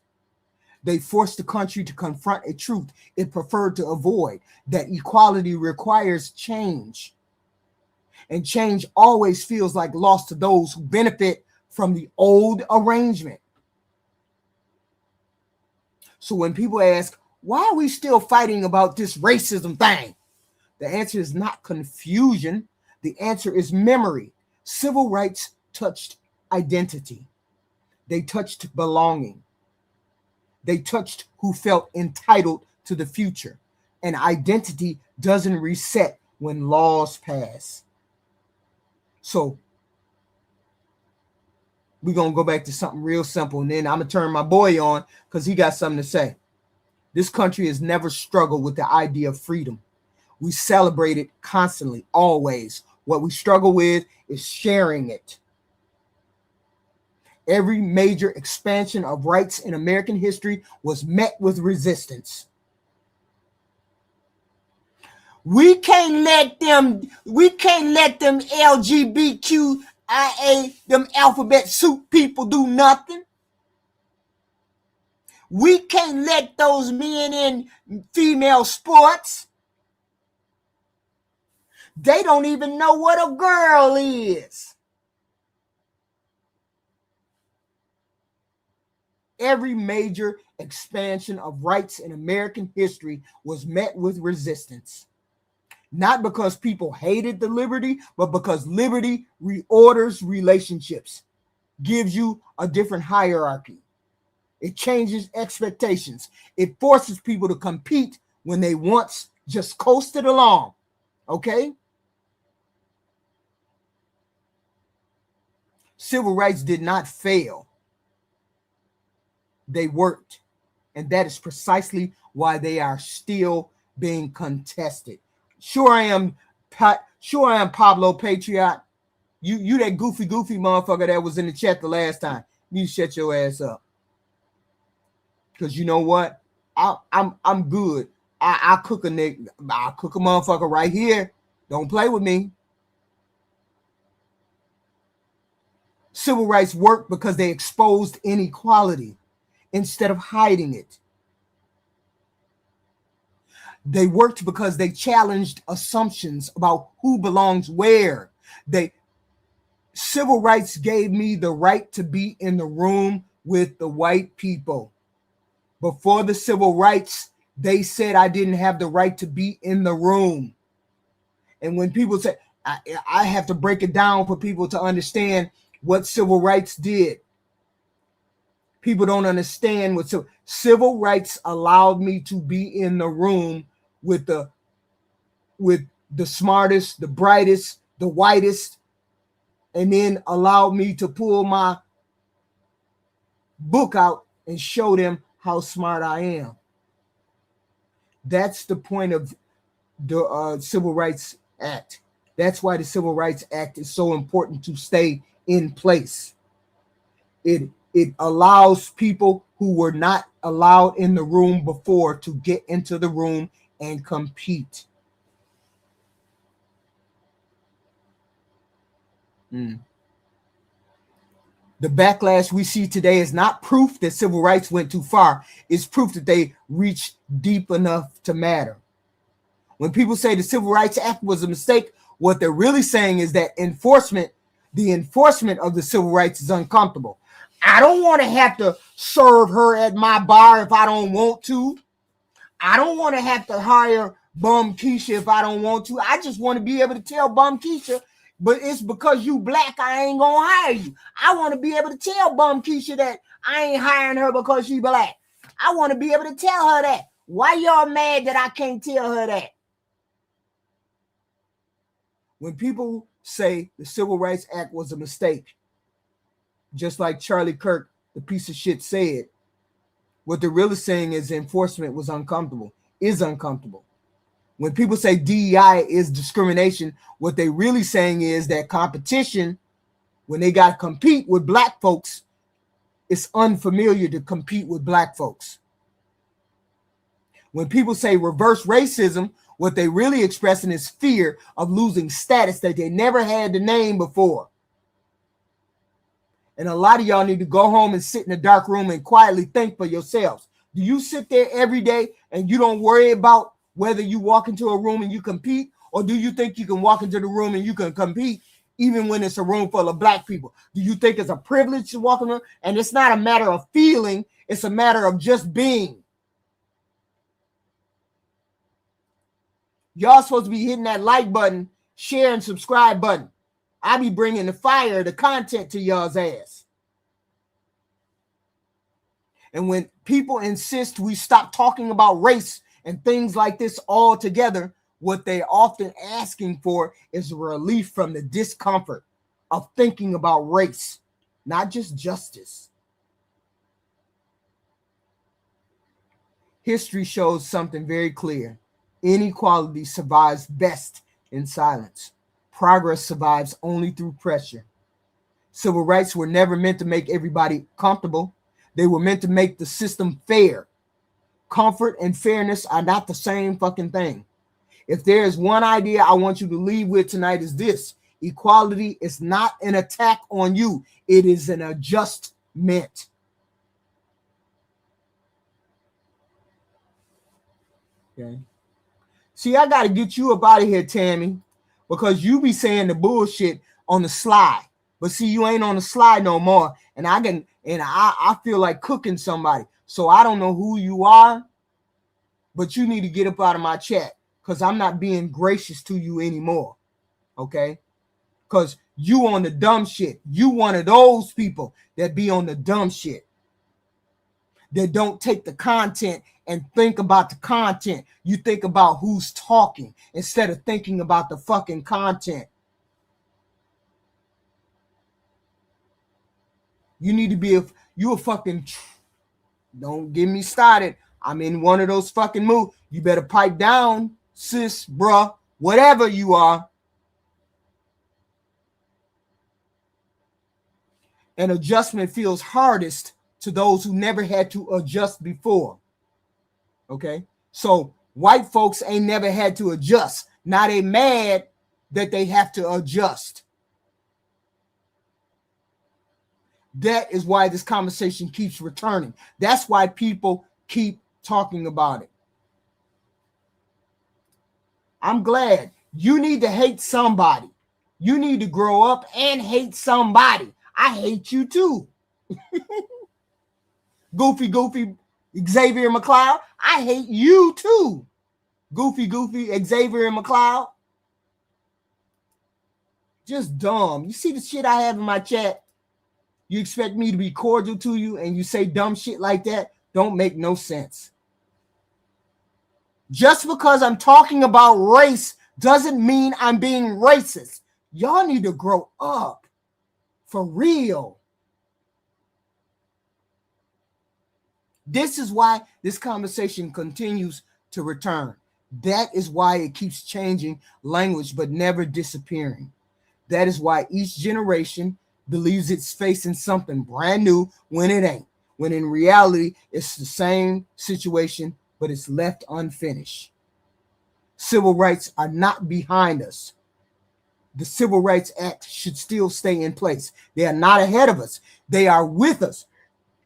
They forced the country to confront a truth it preferred to avoid, that equality requires change. And change always feels like loss to those who benefit from the old arrangement. So when people ask, why are we still fighting about this racism thing? The answer is not confusion. The answer is memory. Civil rights touched identity. They touched belonging. They touched who felt entitled to the future. And identity doesn't reset when laws pass. So we're going to go back to something real simple. And then I'm going to turn my boy on because he got something to say. This country has never struggled with the idea of freedom. We celebrate it constantly, always. What we struggle with is sharing it. Every major expansion of rights in American history was met with resistance. We can't let them LGBTQIA, them alphabet soup people do nothing. We can't let those men in female sports. They don't even know what a girl is. Every major expansion of rights in American history was met with resistance. Not because people hated the liberty, but because liberty reorders relationships, gives you a different hierarchy. It changes expectations. It forces people to compete when they once just coasted along. Okay? Civil rights did not fail. They worked. And that is precisely why they are still being contested. Sure I am Pablo Patriot. You that goofy motherfucker that was in the chat the last time. You shut your ass up. Because you know what? I'm good. I cook a nigga. I'll cook a motherfucker right here. Don't play with me. Civil rights worked because they exposed inequality instead of hiding it. They worked because they challenged assumptions about who belongs where. Civil rights gave me the right to be in the room with the white people. Before the civil rights, they said I didn't have the right to be in the room. And when people say, I have to break it down for people to understand what civil rights did. People don't understand what civil rights allowed me to be in the room with the smartest, the brightest, the whitest, and then allowed me to pull my book out and show them how smart I am. That's the point of the Civil Rights Act. That's why the Civil Rights Act is so important to stay in place. It allows people who were not allowed in the room before to get into the room and compete. The backlash we see today is not proof that civil rights went too far. It's proof that they reached deep enough to matter. When people say the Civil Rights Act was a mistake, what they're really saying is that the enforcement of the civil rights is uncomfortable. I don't want to have to serve her at my bar if I don't want to. I don't want to have to hire Bum Keisha if I don't want to. I just want to be able to tell Bum Keisha, but it's because you black, I ain't gonna hire you. I want to be able to tell Bum Keisha that I ain't hiring her because she black. I want to be able to tell her that. Why y'all mad that I can't tell her that? When people say the Civil Rights Act was a mistake, just like Charlie Kirk, the piece of shit, said, what they're really saying is enforcement was uncomfortable, is uncomfortable. When people say DEI is discrimination, what they really saying is that competition, when they got to compete with black folks, it's unfamiliar to compete with black folks. When people say reverse racism, what they really expressing is fear of losing status that they never had to name before. And a lot of y'all need to go home and sit in a dark room and quietly think for yourselves. Do you sit there every day and you don't worry about whether you walk into a room and you compete, or do you think you can walk into the room and you can compete even when it's a room full of black people? Do you think it's a privilege to walk in there? And it's not a matter of feeling, it's a matter of just being. Y'all supposed to be hitting that like button, share and subscribe button. I be bringing the fire, the content to y'all's ass. And when people insist we stop talking about race and things like this altogether, what they're often asking for is relief from the discomfort of thinking about race, not just justice. History shows something very clear. Inequality survives best in silence. Progress survives only through pressure. Civil rights were never meant to make everybody comfortable. They were meant to make the system fair. Comfort and fairness are not the same fucking thing. If there is one idea I want you to leave with tonight is this: equality is not an attack on you. It is an adjustment. Okay. See, I got to get you up out of here, Tammy, because you be saying the bullshit on the slide. But see, you ain't on the slide no more. And I feel like cooking somebody. So I don't know who you are, but you need to get up out of my chat because I'm not being gracious to you anymore. Okay? Because you on the dumb shit. You one of those people that be on the dumb shit. that don't take the content and think about the content. You think about who's talking instead of thinking about the fucking content. You need to be you a fucking, don't get me started. I'm in one of those fucking moods. You better pipe down, sis, bruh, whatever you are. And adjustment feels hardest to those who never had to adjust before. Okay? So white folks ain't never had to adjust. Now they mad that they have to adjust. That is why this conversation keeps returning. That's why people keep talking about it. I'm glad. You need to hate somebody. You need to grow up and hate somebody. I hate you too. Goofy Xavier McLeod. I hate you too. Goofy Xavier McLeod. Just dumb. You see the shit I have in my chat? You expect me to be cordial to you and you say dumb shit like that? Don't make no sense. Just because I'm talking about race doesn't mean I'm being racist. Y'all need to grow up. For real. This is why this conversation continues to return. That is why it keeps changing language but never disappearing. That is why each generation believes it's facing something brand new when it ain't. When in reality, it's the same situation, but it's left unfinished. Civil rights are not behind us. The Civil Rights Act should still stay in place. They are not ahead of us. They are with us.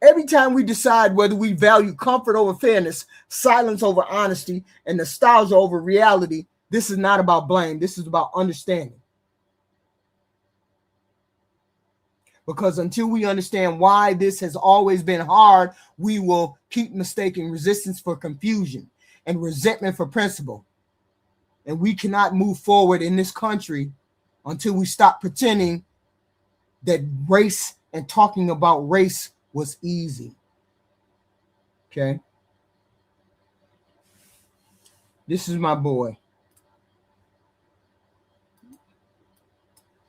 Every time we decide whether we value comfort over fairness, silence over honesty, and nostalgia over reality, this is not about blame. This is about understanding. Because until we understand why this has always been hard, we will keep mistaking resistance for confusion and resentment for principle. And we cannot move forward in this country until we stop pretending that race and talking about race was easy. Okay? This is my boy.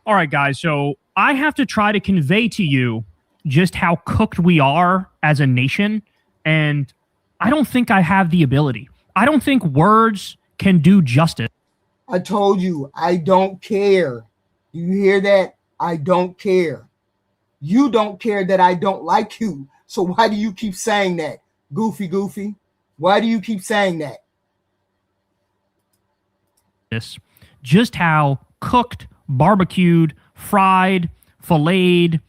All right, guys. So I have to try to convey to you just how cooked we are as a nation. And I don't think I have the ability. I don't think words can do justice. I told you, I don't care. Do you hear that? I don't care. You don't care that I don't like you. So why do you keep saying that? Goofy. Why do you keep saying that? Just how cooked, barbecued, fried, filleted,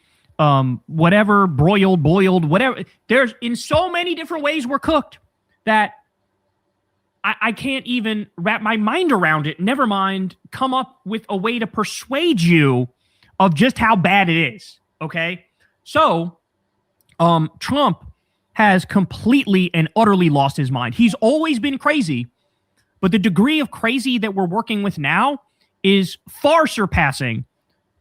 whatever, broiled, boiled, whatever. There's in so many different ways we're cooked that I can't even wrap my mind around it. Never mind come up with a way to persuade you of just how bad it is. Okay? So, Trump has completely and utterly lost his mind. He's always been crazy, but the degree of crazy that we're working with now is far surpassing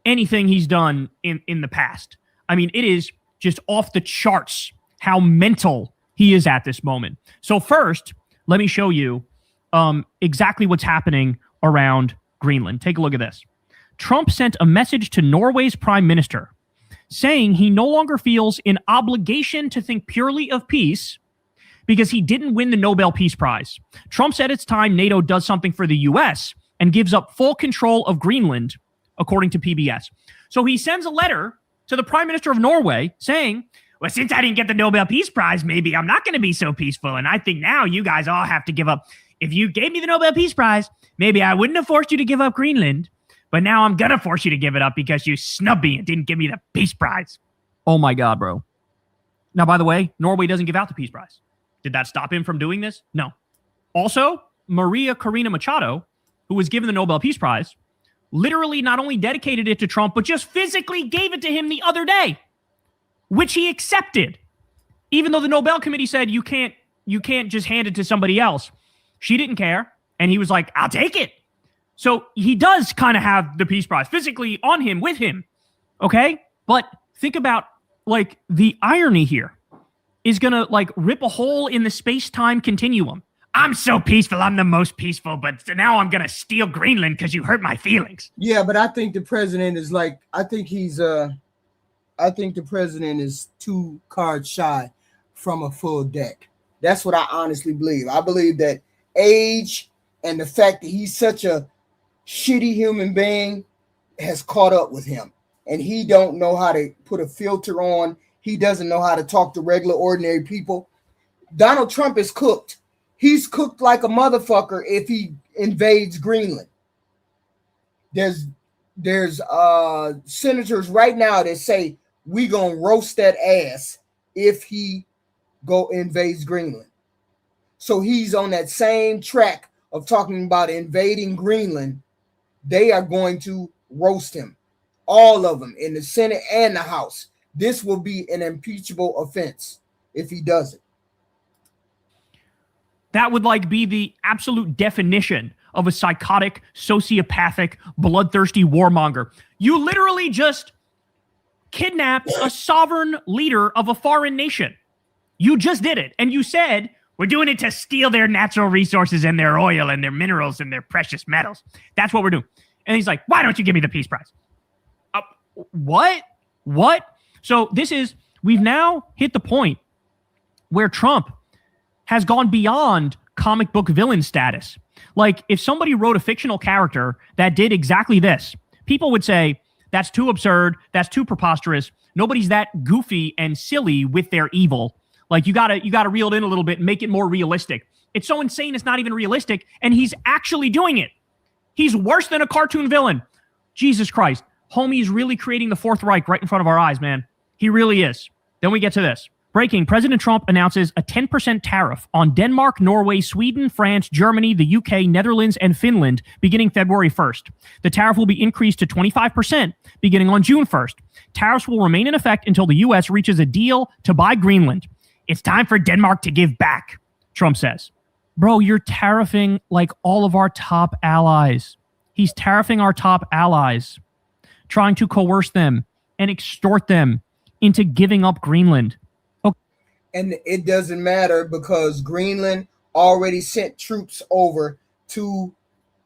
anything he's done in the past. I mean, it is just off the charts how mental he is at this moment. So first, let me show you exactly what's happening around Greenland. Take a look at this. Trump sent a message to Norway's prime minister saying he no longer feels an obligation to think purely of peace because he didn't win the Nobel Peace Prize. Trump said it's time NATO does something for the U.S. and gives up full control of Greenland, according to PBS. So he sends a letter to the prime minister of Norway saying, well, since I didn't get the Nobel Peace Prize, maybe I'm not going to be so peaceful. And I think now you guys all have to give up. If you gave me the Nobel Peace Prize, maybe I wouldn't have forced you to give up Greenland. But now I'm going to force you to give it up because you snubbed me and didn't give me the Peace Prize. Oh my God, bro. Now, by the way, Norway doesn't give out the Peace Prize. Did that stop him from doing this? No. Also, Maria Corina Machado, who was given the Nobel Peace Prize, literally not only dedicated it to Trump, but just physically gave it to him the other day, which he accepted. Even though the Nobel Committee said you can't just hand it to somebody else. She didn't care. And he was like, I'll take it. So he does kind of have the Peace Prize physically on him, with him. Okay? But think about like the irony here is going to like rip a hole in the space-time continuum. I'm so peaceful. I'm the most peaceful, but now I'm going to steal Greenland because you hurt my feelings. Yeah, but I think the president is like, I think the president is 2 cards shy from a full deck. That's what I honestly believe. I believe that age and the fact that he's such a shitty human being has caught up with him. And he don't know how to put a filter on. He doesn't know how to talk to regular, ordinary people. Donald Trump is cooked. He's cooked like a motherfucker if he invades Greenland. There's senators right now that say we gonna roast that ass if he go invades Greenland. So he's on that same track of talking about invading Greenland. They are going to roast him, all of them, in the Senate and the House. This will be an impeachable offense if he does it. That would like be the absolute definition of a psychotic, sociopathic, bloodthirsty warmonger. You literally just kidnapped a sovereign leader of a foreign nation. You just did it. And you said, we're doing it to steal their natural resources and their oil and their minerals and their precious metals. That's what we're doing. And he's like, why don't you give me the Peace Prize? What? So we've now hit the point where Trump has gone beyond comic book villain status. Like, if somebody wrote a fictional character that did exactly this, people would say, that's too absurd, that's too preposterous, nobody's that goofy and silly with their evil. Like, you gotta reel it in a little bit and make it more realistic. It's so insane it's not even realistic, and he's actually doing it. He's worse than a cartoon villain. Jesus Christ. Homie's really creating the Fourth Reich right in front of our eyes, man. He really is. Then we get to this. Breaking, President Trump announces a 10% tariff on Denmark, Norway, Sweden, France, Germany, the UK, Netherlands, and Finland beginning February 1st. The tariff will be increased to 25% beginning on June 1st. Tariffs will remain in effect until the U.S. reaches a deal to buy Greenland. It's time for Denmark to give back, Trump says. Bro, you're tariffing like all of our top allies. He's tariffing our top allies, trying to coerce them and extort them into giving up Greenland. And it doesn't matter because Greenland already sent troops over to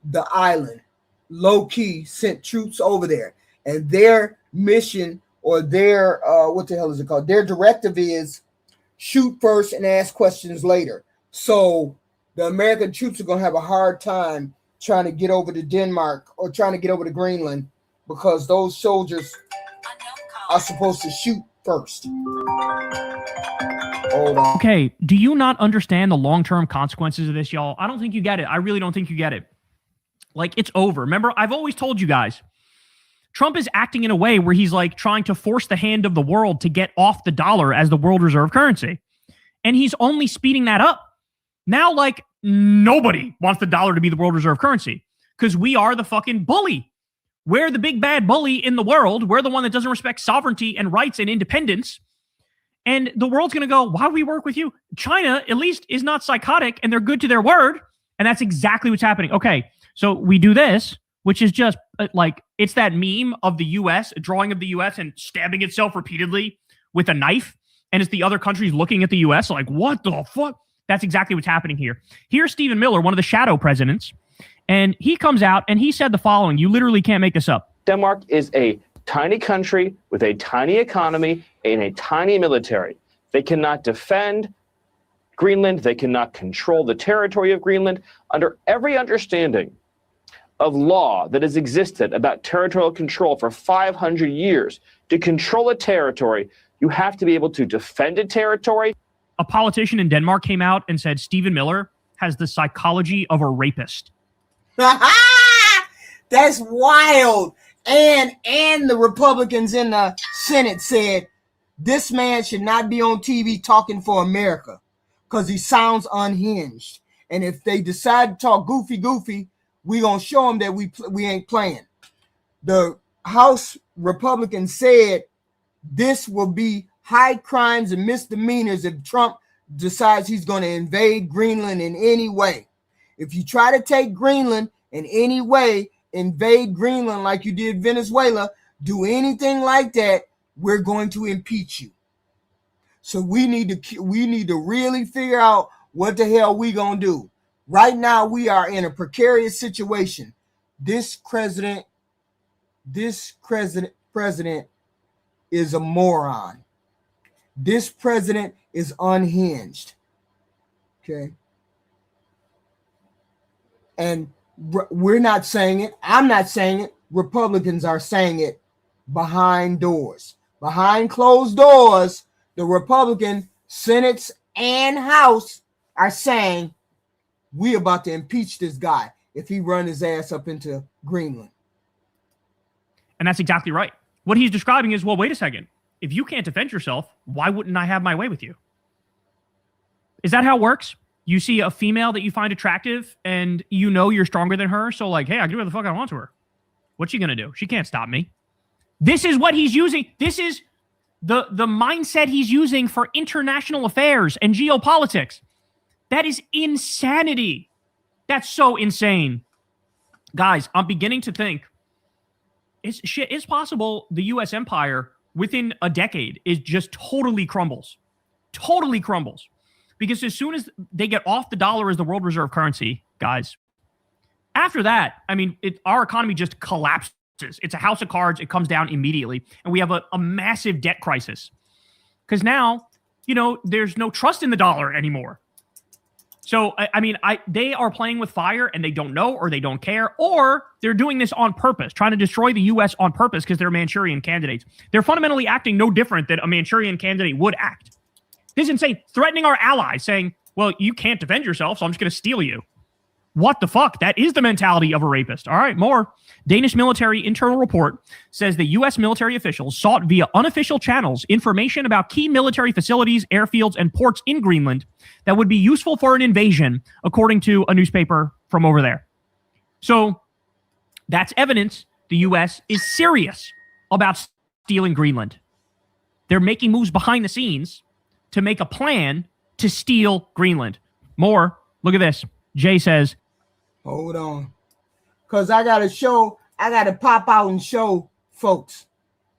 the island. Low key sent troops over there. And their mission, or their, what the hell is it called? Their directive is shoot first and ask questions later. So the American troops are going to have a hard time trying to get over to Denmark or trying to get over to Greenland because those soldiers are supposed to shoot first. Okay, do you not understand the long-term consequences of this, y'all? I don't think you get it. I really don't think you get it. Like, it's over. Remember, I've always told you guys, Trump is acting in a way where he's like trying to force the hand of the world to get off the dollar as the world reserve currency. And he's only speeding that up. Now, like, nobody wants the dollar to be the world reserve currency because we are the fucking bully. We're the big bad bully in the world. We're the one that doesn't respect sovereignty and rights and independence. And the world's going to go, why do we work with you? China, at least, is not psychotic, and they're good to their word. And that's exactly what's happening. Okay, so we do this, which is just like, it's that meme of the U.S., a drawing of the U.S. and stabbing itself repeatedly with a knife. And it's the other countries looking at the U.S. like, what the fuck? That's exactly what's happening here. Here's Stephen Miller, one of the shadow presidents. And he comes out and he said the following. You literally can't make this up. Denmark is a tiny country with a tiny economy and a tiny military. They cannot defend Greenland. They cannot control the territory of Greenland. Under every understanding of law that has existed about territorial control for 500 years, to control a territory, you have to be able to defend a territory. A politician in Denmark came out and said Stephen Miller has the psychology of a rapist. That's wild. And the Republicans in the Senate said this man should not be on TV talking for America because he sounds unhinged. And if they decide to talk goofy, we're going to show them that we ain't playing. The House Republicans said this will be high crimes and misdemeanors if Trump decides he's going to invade Greenland in any way. If you try to take Greenland in any way, invade Greenland like you did Venezuela, do anything like that, we're going to impeach you. So we need to really figure out what the hell we gonna do. Right now, we are in a precarious situation. This president is a moron. This president is unhinged. Okay. And we're not saying it. I'm not saying it. Republicans are saying it behind doors. Behind closed doors, the Republican Senate and House are saying we about to impeach this guy if he run his ass up into Greenland. And that's exactly right. What he's describing is, well, wait a second. If you can't defend yourself, why wouldn't I have my way with you? Is that how it works? You see a female that you find attractive and you know you're stronger than her. So like, hey, I can do whatever the fuck I want to her. What's she going to do? She can't stop me. This is what he's using. This is the mindset he's using for international affairs and geopolitics. That is insanity. That's so insane. Guys, I'm beginning to think it's possible the U.S. empire within a decade is just totally crumbles. Totally crumbles. Because as soon as they get off the dollar as the world reserve currency, guys, after that, I mean, our economy just collapses. It's a house of cards. It comes down immediately. And we have a massive debt crisis. Because now, there's no trust in the dollar anymore. So, they are playing with fire and they don't know or they don't care, or they're doing this on purpose, trying to destroy the U.S. on purpose because they're Manchurian candidates. They're fundamentally acting no different than a Manchurian candidate would act. This is insane. Threatening our allies, saying, well, you can't defend yourself, so I'm just going to steal you. What the fuck? That is the mentality of a rapist. All right, more. Danish military internal report says the U.S. military officials sought via unofficial channels information about key military facilities, airfields, and ports in Greenland that would be useful for an invasion, according to a newspaper from over there. So that's evidence the U.S. is serious about stealing Greenland. They're making moves behind the scenes to make a plan to steal Greenland. More. Look at this. Jay says, hold on. Because I got to pop out and show folks.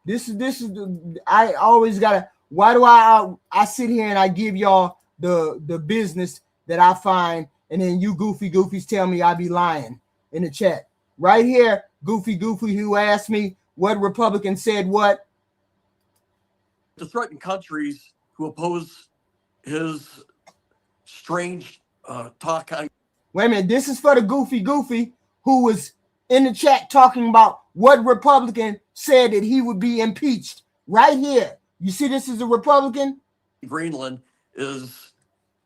I always got to, why do I sit here and I give y'all the business that I find, and then you goofies tell me I be lying in the chat. Right here, goofy who asked me what Republican said what. To threaten countries who oppose his strange talk. Wait a minute, this is for the goofy who was in the chat talking about what Republican said that he would be impeached. Right here. You see this is a Republican? Greenland is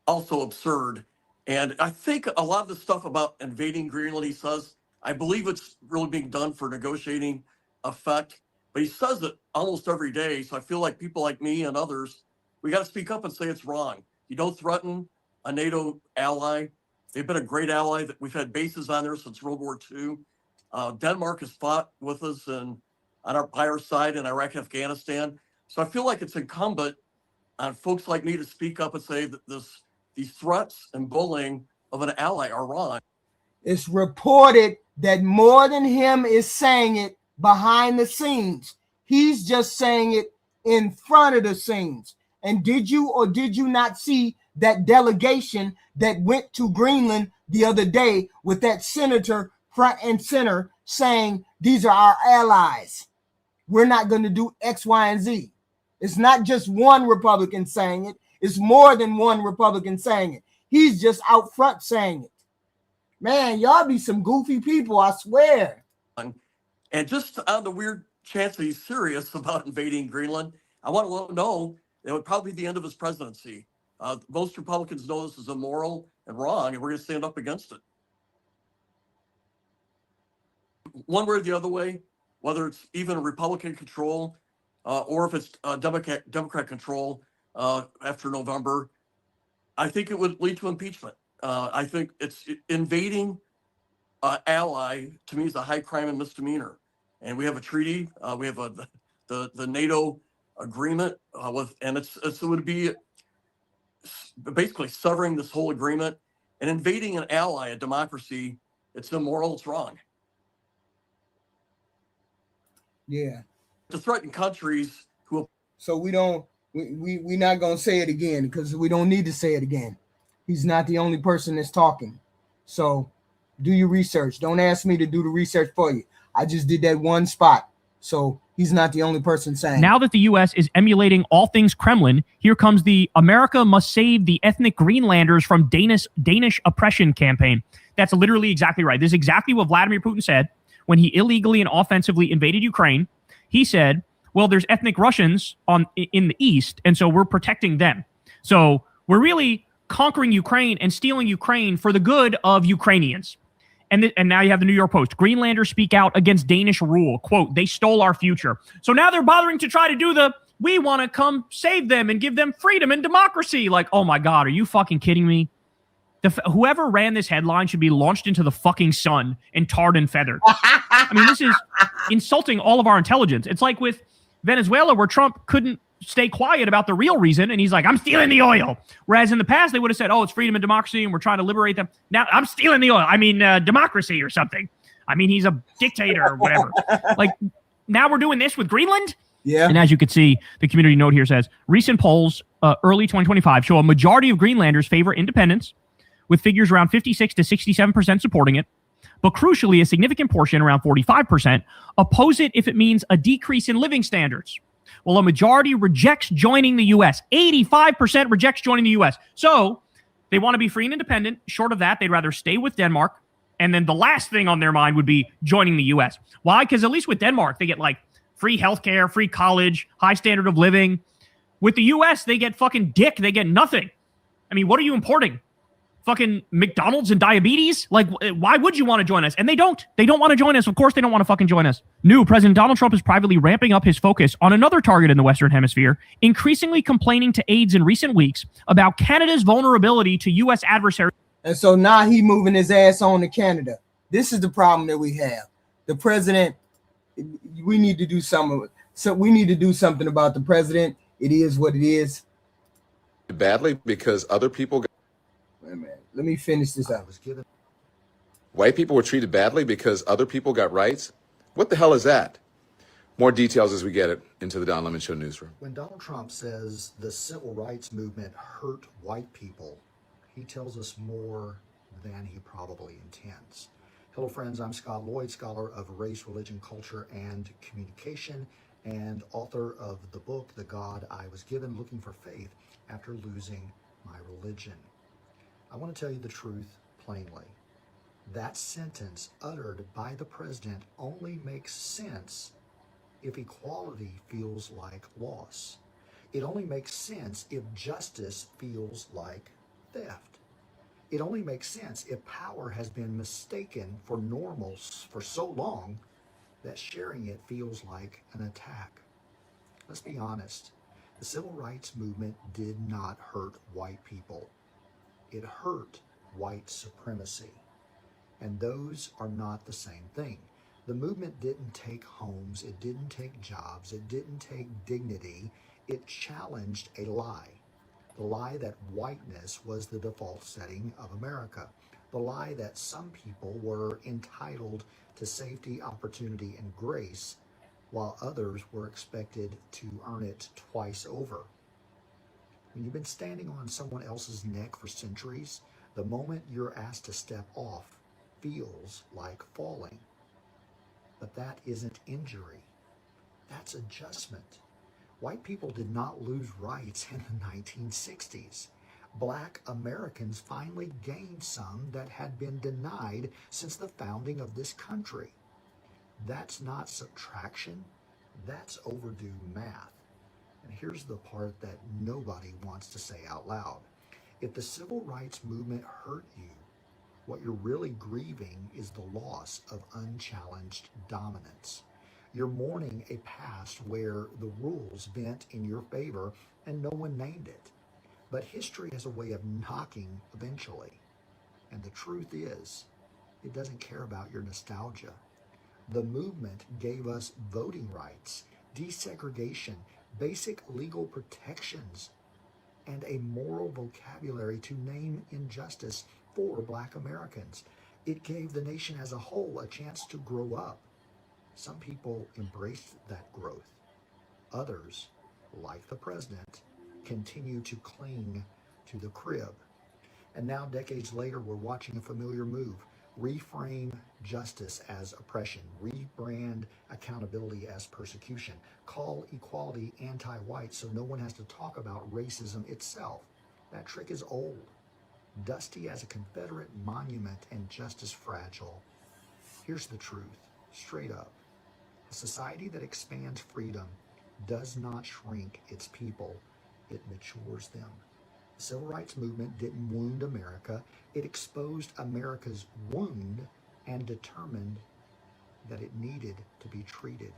also absurd. And I think a lot of the stuff about invading Greenland, he says, I believe it's really being done for negotiating effect. But he says it almost every day. So I feel like people like me and others, we got to speak up and say it's wrong. You don't threaten a NATO ally. They've been a great ally. That we've had bases on there since World War II. Denmark has fought with us by our side in Iraq and Afghanistan. So I feel like it's incumbent on folks like me to speak up and say that these threats and bullying of an ally are wrong. It's reported that more than him is saying it behind the scenes. He's just saying it in front of the scenes. And did you or did you not see that delegation that went to Greenland the other day with that senator front and center saying these are our allies? We're not going to do X, Y, and Z. It's not just one Republican saying it. It's more than one Republican saying it. He's just out front saying it. Man, y'all be some goofy people, I swear. And just on the weird chance that he's serious about invading Greenland, I want to let him know that it would probably be the end of his presidency. Most Republicans know this is immoral and wrong, and we're going to stand up against it. One way or the other way, whether it's even Republican control or if it's Democrat control after November, I think it would lead to impeachment. I think it's invading ally, to me, is a high crime and misdemeanor. And we have a treaty. We have the NATO agreement it would be basically severing this whole agreement and invading an ally, a democracy. It's immoral. It's wrong. Yeah. To threaten countries who. So we don't We're not gonna say it again because we don't need to say it again. He's not the only person that's talking. So do your research. Don't ask me to do the research for you. I just did that one spot. So he's not the only person saying. Now that the U.S. is emulating all things Kremlin, here comes the America Must Save the Ethnic Greenlanders from Danish Oppression campaign. That's literally exactly right. This is exactly what Vladimir Putin said when he illegally and offensively invaded Ukraine. He said, well, there's ethnic Russians in the east, and so we're protecting them. So we're really conquering Ukraine and stealing Ukraine for the good of Ukrainians. And now you have the New York Post. Greenlanders speak out against Danish rule. Quote, they stole our future. So now they're bothering to try to do we want to come save them and give them freedom and democracy. Like, oh my God, are you fucking kidding me? Whoever ran this headline should be launched into the fucking sun and tarred and feathered. I mean, this is insulting all of our intelligence. It's like with Venezuela, where Trump couldn't stay quiet about the real reason, and he's like, I'm stealing the oil. Whereas in the past, they would have said, oh, it's freedom and democracy, and we're trying to liberate them. Now, I'm stealing the oil. I mean, democracy or something. I mean, he's a dictator or whatever. Like, now we're doing this with Greenland? Yeah. And as you can see, the community note here says, recent polls, early 2025, show a majority of Greenlanders favor independence, with figures around 56 to 67% supporting it. But crucially, a significant portion, around 45%, oppose it if it means a decrease in living standards. Well, a majority rejects joining the U.S. 85% rejects joining the U.S. So they want to be free and independent. Short of that, they'd rather stay with Denmark. And then the last thing on their mind would be joining the U.S. Why? Because at least with Denmark, they get like free healthcare, free college, high standard of living. With the U.S., they get fucking dick. They get nothing. I mean, what are you importing? Fucking McDonald's and diabetes? Like, why would you want to join us? And they don't. They don't want to join us. Of course they don't want to fucking join us. New President Donald Trump is privately ramping up his focus on another target in the Western Hemisphere, increasingly complaining to aides in recent weeks about Canada's vulnerability to U.S. adversaries. And so now he moving his ass on to Canada. This is the problem that we have. The president, we need to do something. So we need to do something about the president. It is what it is. Badly because other people got... Wait a minute. Let me finish this out. White people were treated badly because other people got rights? What the hell is that? More details as we get it into the Don Lemon Show newsroom. When Donald Trump says the civil rights movement hurt white people, he tells us more than he probably intends. Hello, friends. I'm Scott Lloyd, scholar of race, religion, culture, and communication, and author of the book, The God I Was Given, Looking for Faith After Losing My Religion. I want to tell you the truth plainly. That sentence uttered by the president only makes sense if equality feels like loss. It only makes sense if justice feels like theft. It only makes sense if power has been mistaken for normal for so long that sharing it feels like an attack. Let's be honest. The civil rights movement did not hurt white people. It hurt white supremacy. And those are not the same thing. The movement didn't take homes, it didn't take jobs, it didn't take dignity. It challenged a lie. The lie that whiteness was the default setting of America. The lie that some people were entitled to safety, opportunity, and grace, while others were expected to earn it twice over. When you've been standing on someone else's neck for centuries, the moment you're asked to step off feels like falling. But that isn't injury. That's adjustment. White people did not lose rights in the 1960s. Black Americans finally gained some that had been denied since the founding of this country. That's not subtraction, that's overdue math. And here's the part that nobody wants to say out loud. If the civil rights movement hurt you, what you're really grieving is the loss of unchallenged dominance. You're mourning a past where the rules bent in your favor and no one named it. But history has a way of knocking eventually. And the truth is, it doesn't care about your nostalgia. The movement gave us voting rights, desegregation, basic legal protections, and a moral vocabulary to name injustice for Black Americans. It gave the nation as a whole a chance to grow up. Some people embraced that growth. Others, like the president, continue to cling to the crib. And now, decades later, we're watching a familiar move. Reframe justice as oppression. Rebrand accountability as persecution. Call equality anti-white so no one has to talk about racism itself. That trick is old, dusty as a Confederate monument, and just as fragile. Here's the truth, straight up. A society that expands freedom does not shrink its people, it matures them. The Civil Rights Movement didn't wound America. It exposed America's wound and determined that it needed to be treated.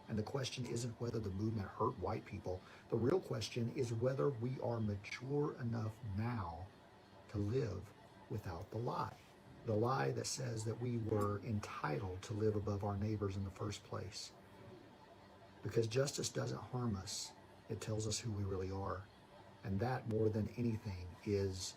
And the question isn't whether the movement hurt white people. The real question is whether we are mature enough now to live without the lie. The lie that says that we were entitled to live above our neighbors in the first place. Because justice doesn't harm us. It tells us who we really are. And that, more than anything, is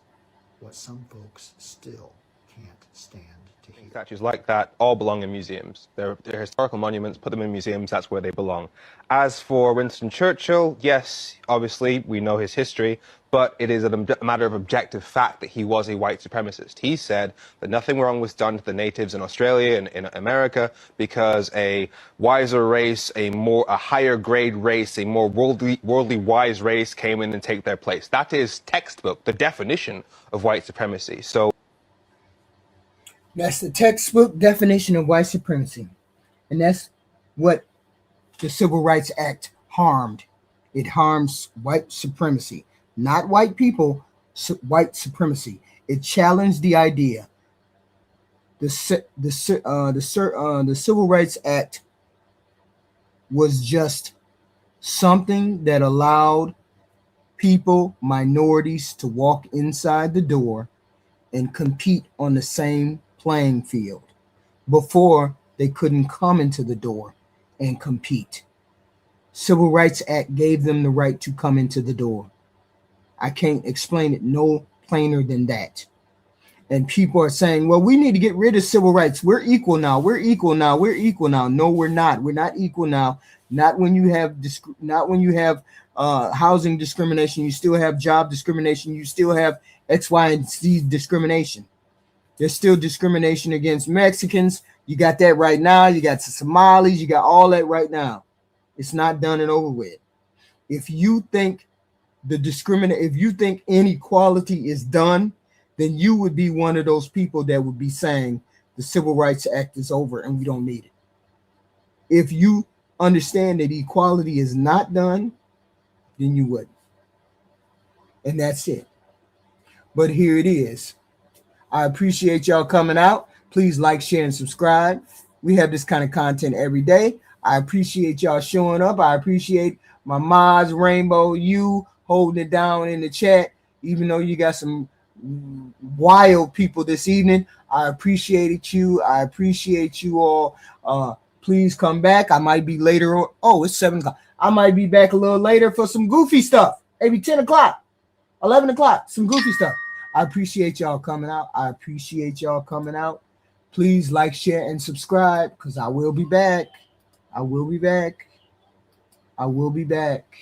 what some folks still can't stand to hear. Statues like that all belong in museums. They're historical monuments, put them in museums, that's where they belong. As for Winston Churchill, yes, obviously we know his history, but it is a matter of objective fact that he was a white supremacist. He said that nothing wrong was done to the natives in Australia and in America because a wiser race, a higher grade race, a more worldly wise race came in and take their place. That is textbook, the definition of white supremacy. So That's the textbook definition of white supremacy. And that's what the Civil Rights Act harmed. It harms white supremacy, not white people, white supremacy. It challenged the idea. The Civil Rights Act was just something that allowed people, minorities, to walk inside the door and compete on the same playing field. Before, they couldn't come into the door and compete. Civil Rights Act gave them the right to come into the door. I can't explain it no plainer than that. And people are saying, well, we need to get rid of civil rights. We're equal now. We're equal now. We're equal now. No, we're not. We're not equal now. Not when you have housing discrimination. You still have job discrimination. You still have X, Y, and Z discrimination. There's still discrimination against Mexicans. You got that right now. You got the Somalis. You got all that right now. It's not done and over with. If you think if you think inequality is done, then you would be one of those people that would be saying the Civil Rights Act is over and we don't need it. If you understand that equality is not done, then you wouldn't. And that's it. But here it is. I appreciate y'all coming out. Please like, share, and subscribe. We have this kind of content every day. I appreciate y'all showing up. I appreciate my Maz, Rainbow, you holding it down in the chat, even though you got some wild people this evening. I appreciate you. I appreciate you all. Please come back. I might be later on. Oh, it's 7 o'clock. I might be back a little later for some goofy stuff. Maybe 10 o'clock, 11 o'clock, some goofy stuff. I appreciate y'all coming out. I appreciate y'all coming out. Please like, share, and subscribe because I will be back. I will be back. I will be back.